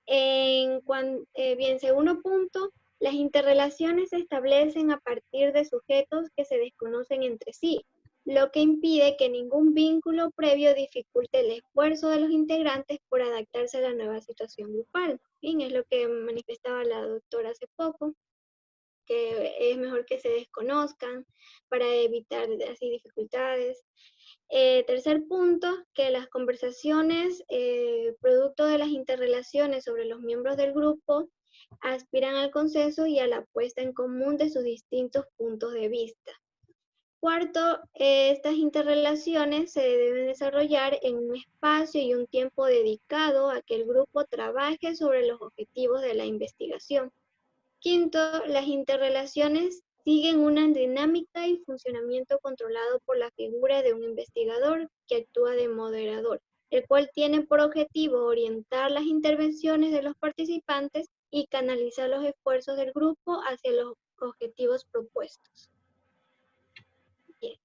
Bien, segundo punto, las interrelaciones se establecen a partir de sujetos que se desconocen entre sí, lo que impide que ningún vínculo previo dificulte el esfuerzo de los integrantes por adaptarse a la nueva situación grupal. Bien, es lo que manifestaba la doctora hace poco, que es mejor que se desconozcan para evitar así dificultades. Tercer punto, que las conversaciones, producto de las interrelaciones sobre los miembros del grupo, aspiran al consenso y a la puesta en común de sus distintos puntos de vista. Cuarto, estas interrelaciones se deben desarrollar en un espacio y un tiempo dedicado a que el grupo trabaje sobre los objetivos de la investigación. Quinto, las interrelaciones siguen una dinámica y funcionamiento controlado por la figura de un investigador que actúa de moderador, el cual tiene por objetivo orientar las intervenciones de los participantes y canalizar los esfuerzos del grupo hacia los objetivos propuestos. Bien.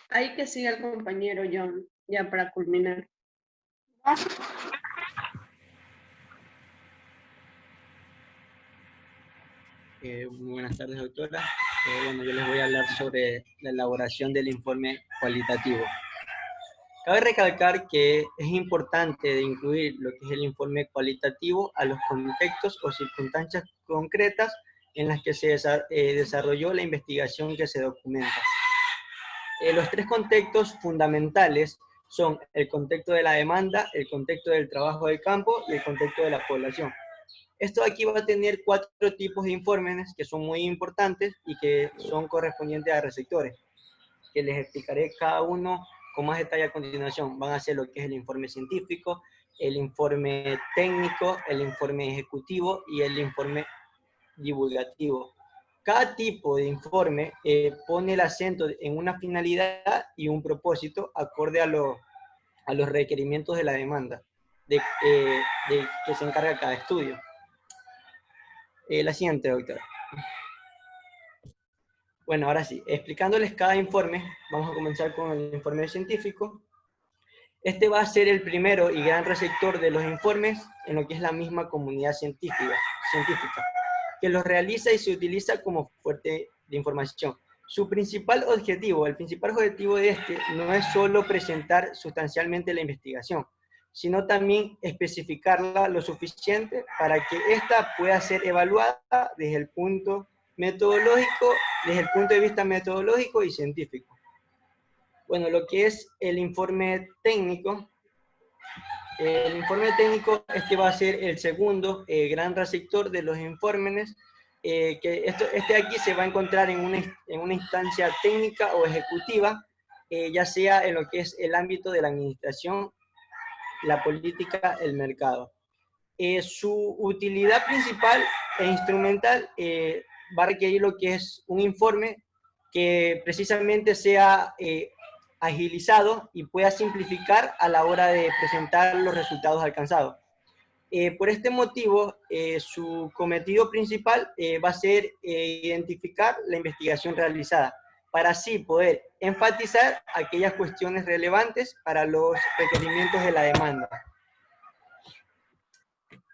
Hay que seguir al compañero John, ya para culminar. Muy buenas tardes, doctora. Bueno, yo les voy a hablar sobre la elaboración del informe cualitativo. Cabe recalcar que es importante de incluir lo que es el informe cualitativo a los contextos o circunstancias concretas en las que se desarrolló la investigación que se documenta. Los tres contextos fundamentales son el contexto de la demanda, el contexto del trabajo de campo y el contexto de la población. Esto aquí va a tener 4 tipos de informes que son muy importantes y que son correspondientes a receptores, que les explicaré cada uno con más detalle a continuación. Van a ser lo que es el informe científico, el informe técnico, el informe ejecutivo y el informe divulgativo. Cada tipo de informe pone el acento en una finalidad y un propósito acorde a los requerimientos de la demanda de que se encarga cada estudio. La siguiente, doctora. Bueno, ahora sí, explicándoles cada informe, vamos a comenzar con el informe científico. Este va a ser el primero y gran receptor de los informes en lo que es la misma comunidad científica, que los realiza y se utiliza como fuente de información. Su principal objetivo, el principal objetivo de este, no es solo presentar sustancialmente la investigación, sino también especificarla lo suficiente para que ésta pueda ser evaluada desde el punto de vista metodológico y científico. Bueno, lo que es el informe técnico, este va a ser el segundo gran receptor de los informes, que este aquí se va a encontrar en una instancia técnica o ejecutiva, ya sea en lo que es el ámbito de la administración, la política, el mercado. Su utilidad principal e instrumental va a requerir lo que es un informe que precisamente sea agilizado y pueda simplificar a la hora de presentar los resultados alcanzados. Por este motivo, su cometido principal va a ser identificar la investigación realizada, para así poder enfatizar aquellas cuestiones relevantes para los requerimientos de la demanda.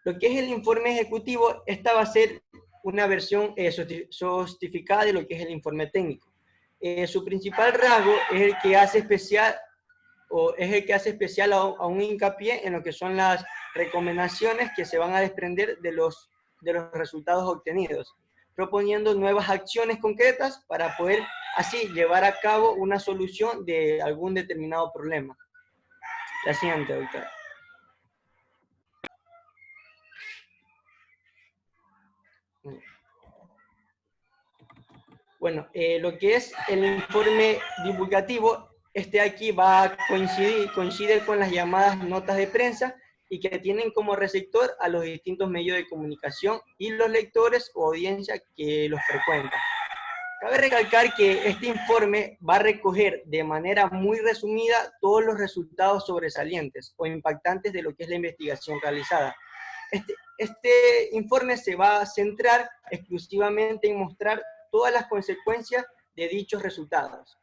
Lo que es el informe ejecutivo, esta va a ser una versión sostificada de lo que es el informe técnico. Su principal rasgo es el que hace especial a un hincapié en lo que son las recomendaciones que se van a desprender de los resultados obtenidos, proponiendo nuevas acciones concretas para poder así llevar a cabo una solución de algún determinado problema. La siguiente, doctora. Bueno, lo que es el informe divulgativo, este aquí coincide con las llamadas notas de prensa y que tienen como receptor a los distintos medios de comunicación y los lectores o audiencia que los frecuentan. Cabe recalcar que este informe va a recoger de manera muy resumida todos los resultados sobresalientes o impactantes de lo que es la investigación realizada. Este informe se va a centrar exclusivamente en mostrar todas las consecuencias de dichos resultados.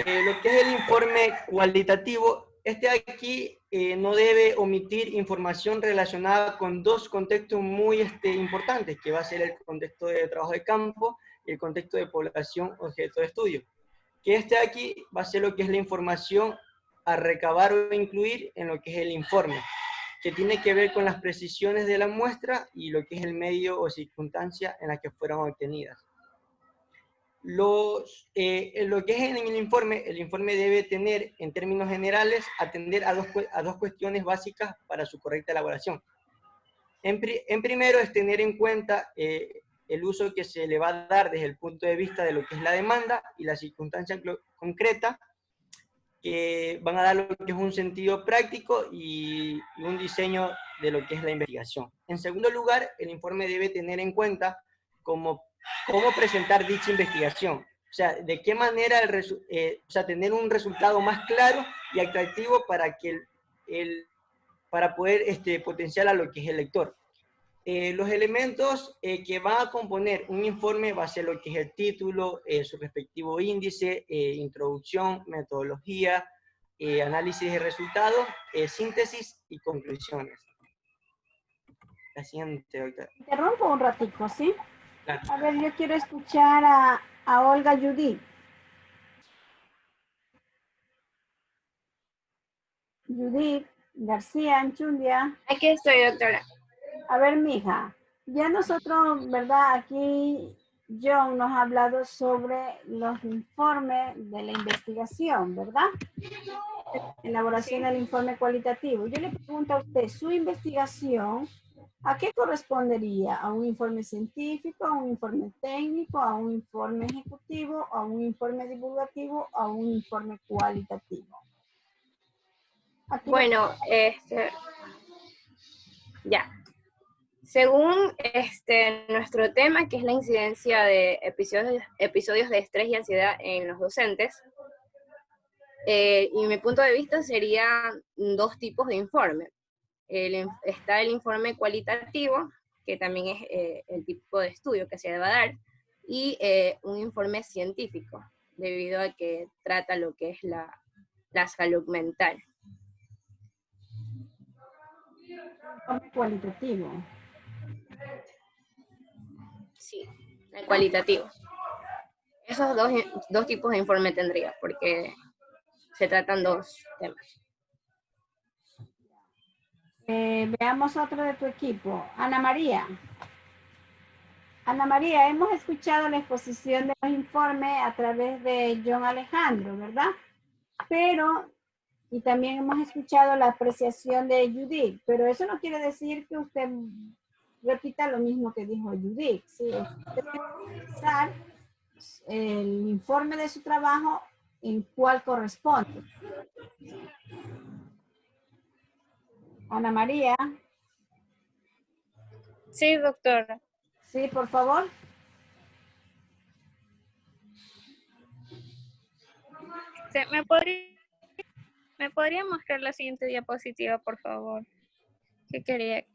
Lo que es el informe cualitativo, este aquí no debe omitir información relacionada con 2 contextos muy importantes, que va a ser el contexto de trabajo de campo y el contexto de población objeto de estudio. Que este aquí va a ser lo que es la información a recabar o incluir en lo que es el informe, que tiene que ver con las precisiones de la muestra y lo que es el medio o circunstancia en la que fueron obtenidas. lo que es en el informe debe tener, en términos generales, atender a dos cuestiones básicas para su correcta elaboración. En primero es tener en cuenta el uso que se le va a dar desde el punto de vista de lo que es la demanda y la circunstancia concreta, que van a dar lo que es un sentido práctico y un diseño de lo que es la investigación. En segundo lugar, el informe debe tener en cuenta cómo presentar dicha investigación. O sea, de qué manera tener un resultado más claro y atractivo para poder potenciar a lo que es el lector. Los elementos que van a componer un informe va a ser lo que es el título, su respectivo índice, introducción, metodología, análisis de resultados, síntesis y conclusiones. La siguiente, doctora. Interrumpo un ratico, ¿sí? Claro. A ver, yo quiero escuchar a Olga Judith. Judith García Anchundia. Aquí estoy, doctora. A ver, mija, ya nosotros, ¿verdad? Aquí John nos ha hablado sobre los informes de la investigación, ¿verdad? Elaboración del informe cualitativo. Yo le pregunto a usted, ¿su investigación a qué correspondería? ¿A un informe científico, a un informe técnico, a un informe ejecutivo, a un informe divulgativo, a un informe cualitativo? Bueno, ya. Según nuestro tema, que es la incidencia de episodios de estrés y ansiedad en los docentes, y mi punto de vista serían dos tipos de informe. Está el informe cualitativo, que también es el tipo de estudio que se va a dar, y un informe científico, debido a que trata lo que es la salud mental. Informe cualitativo. Sí, el cualitativo. Esos dos tipos de informe tendría, porque se tratan dos temas. Veamos otro de tu equipo. Ana María. Ana María, hemos escuchado la exposición de los informes a través de John Alejandro, ¿verdad? Y también hemos escuchado la apreciación de Judith, pero eso no quiere decir que usted repita lo mismo que dijo Judith. ¿Sí? Usted tiene que pensar el informe de su trabajo en cuál corresponde. Ana María. Sí, doctora. Sí, por favor. ¿Me podría mostrar la siguiente diapositiva, por favor? ¿Qué quería?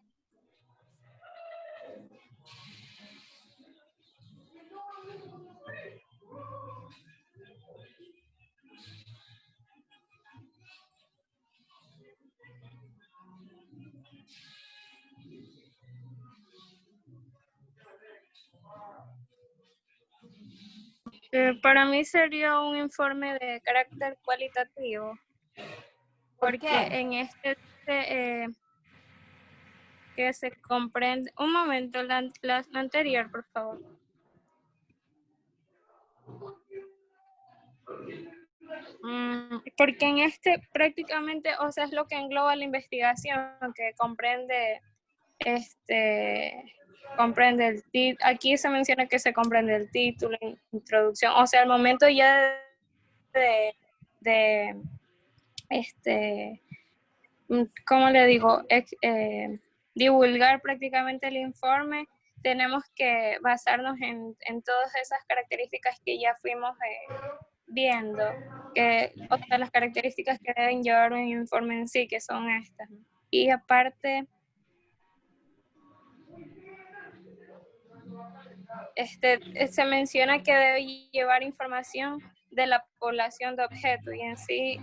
Para mí sería un informe de carácter cualitativo, porque en que se comprende. Un momento, la anterior, por favor. Porque en prácticamente, o sea, es lo que engloba la investigación, que comprende comprende el título. Aquí se menciona que se comprende el título, introducción, o sea, al momento ya ¿cómo le digo? Divulgar prácticamente el informe, tenemos que basarnos en todas esas características que ya fuimos viendo, otra de las características que deben llevar un informe en sí, que son estas, ¿no? Y aparte, se menciona que debe llevar información de la población de objeto, y en sí,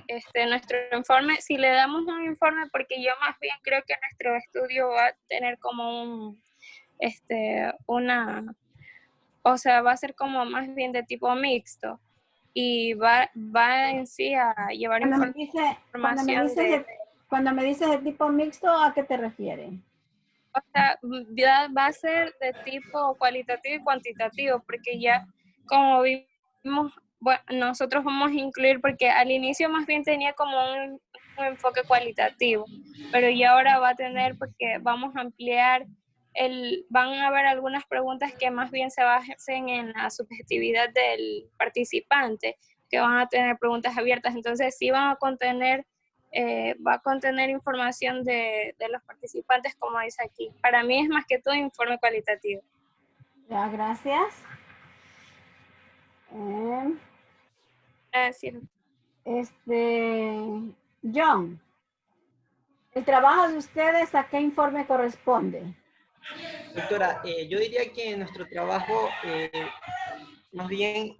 nuestro informe, si le damos un informe, porque yo más bien creo que nuestro estudio va a tener como o sea, va a ser como más bien de tipo mixto, y va en sí a llevar información Cuando me dices de tipo mixto, ¿a qué te refieres? O sea, va a ser de tipo cualitativo y cuantitativo, porque ya, como vimos Bueno, nosotros vamos a incluir, porque al inicio más bien tenía como un enfoque cualitativo, pero ya ahora va a tener, porque vamos a ampliar, van a haber algunas preguntas que más bien se basen en la subjetividad del participante, que van a tener preguntas abiertas, entonces sí van a contener, va a contener información de los participantes, como dice aquí. Para mí es más que todo informe cualitativo. Ya, gracias. Gracias. John, ¿el trabajo de ustedes a qué informe corresponde? Doctora, yo diría que nuestro trabajo más bien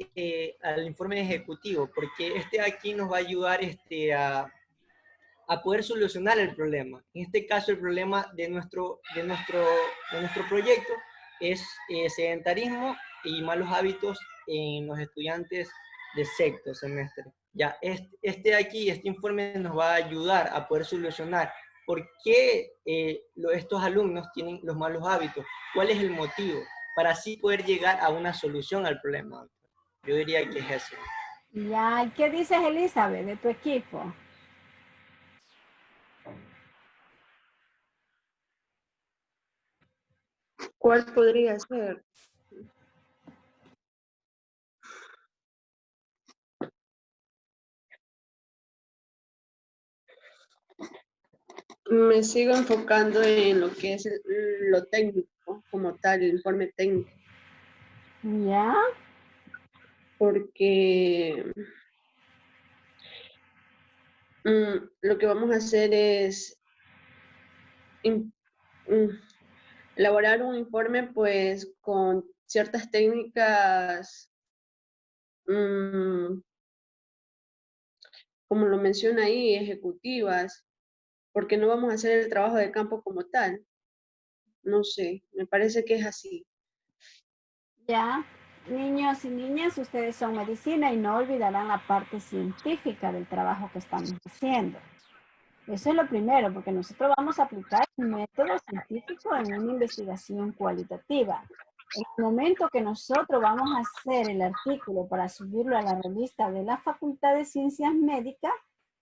al informe ejecutivo, porque aquí nos va a ayudar a poder solucionar el problema. En este caso, el problema de nuestro proyecto es sedentarismo y malos hábitos en los estudiantes de sexto semestre. Ya, este informe nos va a ayudar a poder solucionar por qué estos alumnos tienen los malos hábitos, cuál es el motivo, para así poder llegar a una solución al problema. Yo diría que es eso. Ya, ¿y qué dices, Elizabeth, de tu equipo? ¿Cuál podría ser? Me sigo enfocando en lo que es lo técnico, como tal, el informe técnico. ¿Ya? Porque lo que vamos a hacer es elaborar un informe pues con ciertas técnicas, como lo menciona ahí, ejecutivas, porque no vamos a hacer el trabajo de campo como tal. No sé, me parece que es así. Ya, niños y niñas, ustedes son medicina y no olvidarán la parte científica del trabajo que estamos haciendo. Eso es lo primero, porque nosotros vamos a aplicar un método científico en una investigación cualitativa. En el momento que nosotros vamos a hacer el artículo para subirlo a la revista de la Facultad de Ciencias Médicas,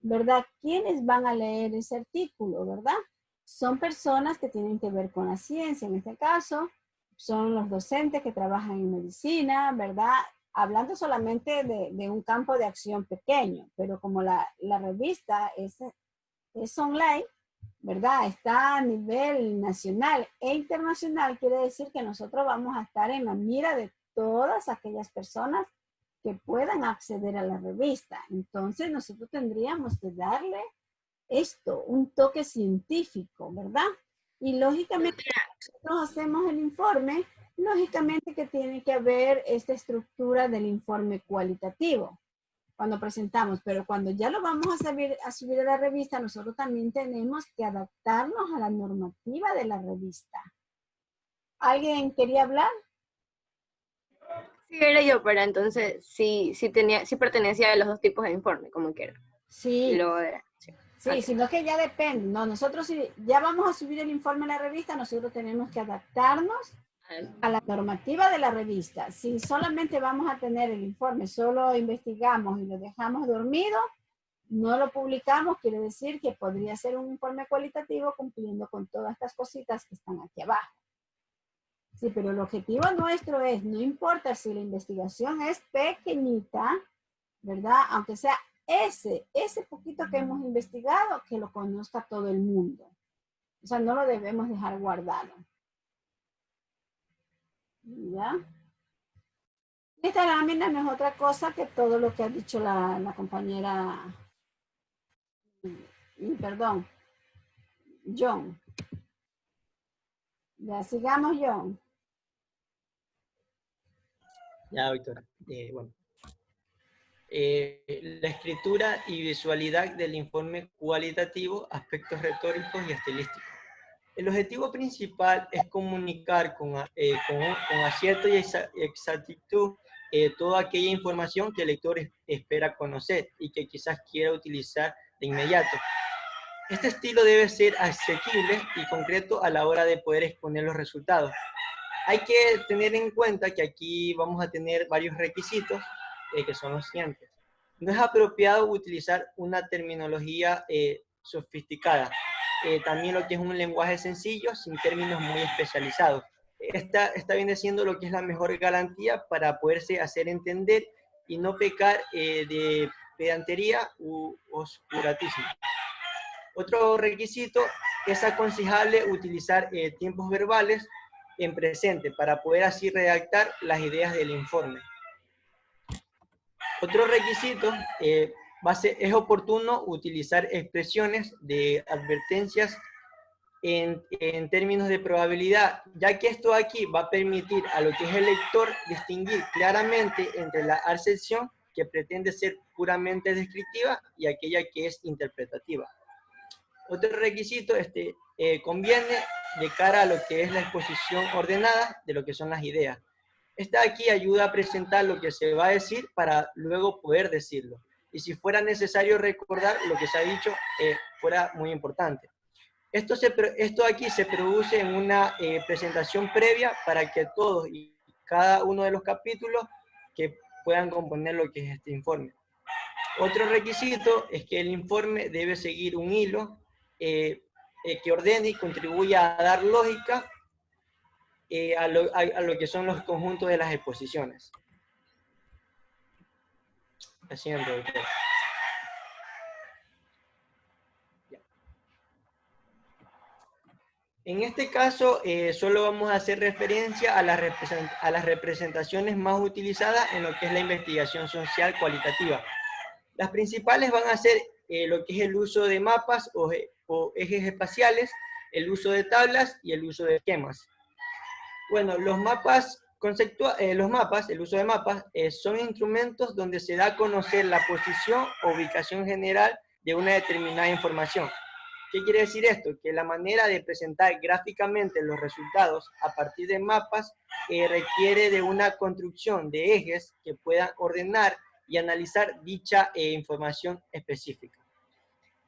¿verdad? ¿Quiénes van a leer ese artículo, verdad? Son personas que tienen que ver con la ciencia, en este caso, son los docentes que trabajan en medicina, ¿verdad? Hablando solamente de un campo de acción pequeño, pero como la revista es online, ¿verdad? Está a nivel nacional e internacional, quiere decir que nosotros vamos a estar en la mira de todas aquellas personas que puedan acceder a la revista. Entonces nosotros tendríamos que darle un toque científico, ¿verdad? Y lógicamente, nosotros hacemos el informe, lógicamente que tiene que haber esta estructura del informe cualitativo cuando presentamos, pero cuando ya lo vamos a subir a la revista, nosotros también tenemos que adaptarnos a la normativa de la revista. ¿Alguien quería hablar? Sí, era yo, pero entonces sí pertenecía a los dos tipos de informe, como quiera. Sí. Sí, Okay. sino que ya depende. No, nosotros si ya vamos a subir el informe a la revista, nosotros tenemos que adaptarnos a la normativa de la revista. Si solamente vamos a tener el informe, solo investigamos y lo dejamos dormido, no lo publicamos, quiere decir que podría ser un informe cualitativo cumpliendo con todas estas cositas que están aquí abajo. Sí, pero el objetivo nuestro es, no importa si la investigación es pequeñita, ¿verdad? Aunque sea ese poquito que hemos investigado, que lo conozca todo el mundo. O sea, no lo debemos dejar guardado. ¿Ya? Esta lámina no es otra cosa que todo lo que ha dicho la compañera, perdón, John. Ya, sigamos, John. Ya, Víctor. Bueno. La escritura y visualidad del informe cualitativo, aspectos retóricos y estilísticos. El objetivo principal es comunicar con acierto y exactitud toda aquella información que el lector espera conocer y que quizás quiera utilizar de inmediato. Este estilo debe ser asequible y concreto a la hora de poder exponer los resultados. Hay que tener en cuenta que aquí vamos a tener varios requisitos que son los siguientes. No es apropiado utilizar una terminología sofisticada. También lo que es un lenguaje sencillo, sin términos muy especializados. Esta viene siendo lo que es la mejor garantía para poderse hacer entender y no pecar de pedantería u oscurantismo. Otro requisito es aconsejable utilizar tiempos verbales en presente para poder así redactar las ideas del informe. Otro requisito es oportuno utilizar expresiones de advertencias en términos de probabilidad, ya que esto aquí va a permitir a lo que es el lector distinguir claramente entre la aserción que pretende ser puramente descriptiva y aquella que es interpretativa. Otro requisito conviene de cara a lo que es la exposición ordenada de lo que son las ideas. Esta aquí ayuda a presentar lo que se va a decir para luego poder decirlo. Y si fuera necesario recordar lo que se ha dicho, fuera muy importante. Esto aquí se produce en una presentación previa para que todos y cada uno de los capítulos que puedan componer lo que es este informe. Otro requisito es que el informe debe seguir un hilo que ordene y contribuya a dar lógica a lo que son los conjuntos de las exposiciones. La siguiente, doctor. En este caso, solo vamos a hacer referencia a las representaciones más utilizadas en lo que es la investigación social cualitativa. Las principales van a ser lo que es el uso de mapas o ejes espaciales, el uso de tablas y el uso de esquemas. Bueno, el uso de mapas, son instrumentos donde se da a conocer la posición o ubicación general de una determinada información. ¿Qué quiere decir esto? Que la manera de presentar gráficamente los resultados a partir de mapas requiere de una construcción de ejes que puedan ordenar y analizar dicha información específica.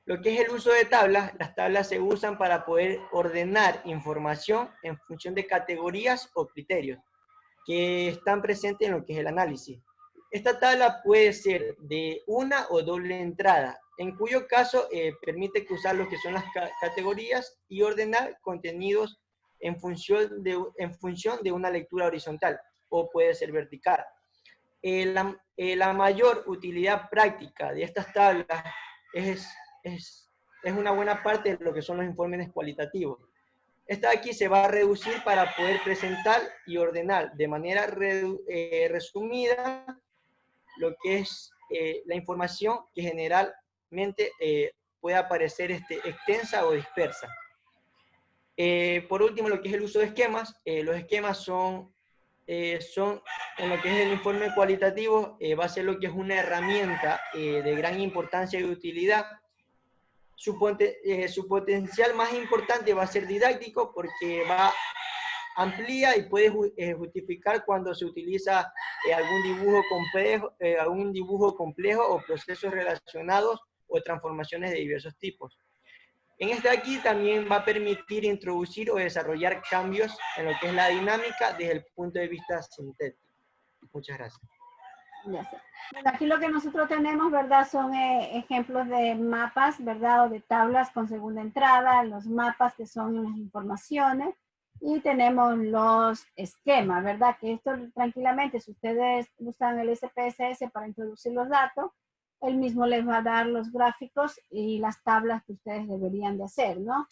Lo que es el uso de tablas, las tablas se usan para poder ordenar información en función de categorías o criterios que están presentes en lo que es el análisis. Esta tabla puede ser de una o doble entrada, en cuyo caso permite usar lo que son las categorías y ordenar contenidos en función de una lectura horizontal, o puede ser vertical. La mayor utilidad práctica de estas tablas es una buena parte de lo que son los informes cualitativos. Esta aquí se va a reducir para poder presentar y ordenar de manera resumida lo que es la información que generalmente puede aparecer extensa o dispersa. Por último, lo que es el uso de esquemas. Los esquemas son en lo que es el informe cualitativo, va a ser lo que es una herramienta de gran importancia y utilidad. Su potencial más importante va a ser didáctico porque amplía y puede justificar cuando se utiliza algún dibujo complejo o procesos relacionados o transformaciones de diversos tipos. En este aquí también va a permitir introducir o desarrollar cambios en lo que es la dinámica desde el punto de vista sintético. Muchas gracias. Gracias. Bueno, aquí lo que nosotros tenemos, ¿verdad? Son ejemplos de mapas, ¿verdad? O de tablas con segunda entrada, los mapas que son las informaciones, y tenemos los esquemas, ¿verdad? Que esto tranquilamente, si ustedes usan el SPSS para introducir los datos, él mismo les va a dar los gráficos y las tablas que ustedes deberían de hacer, ¿no?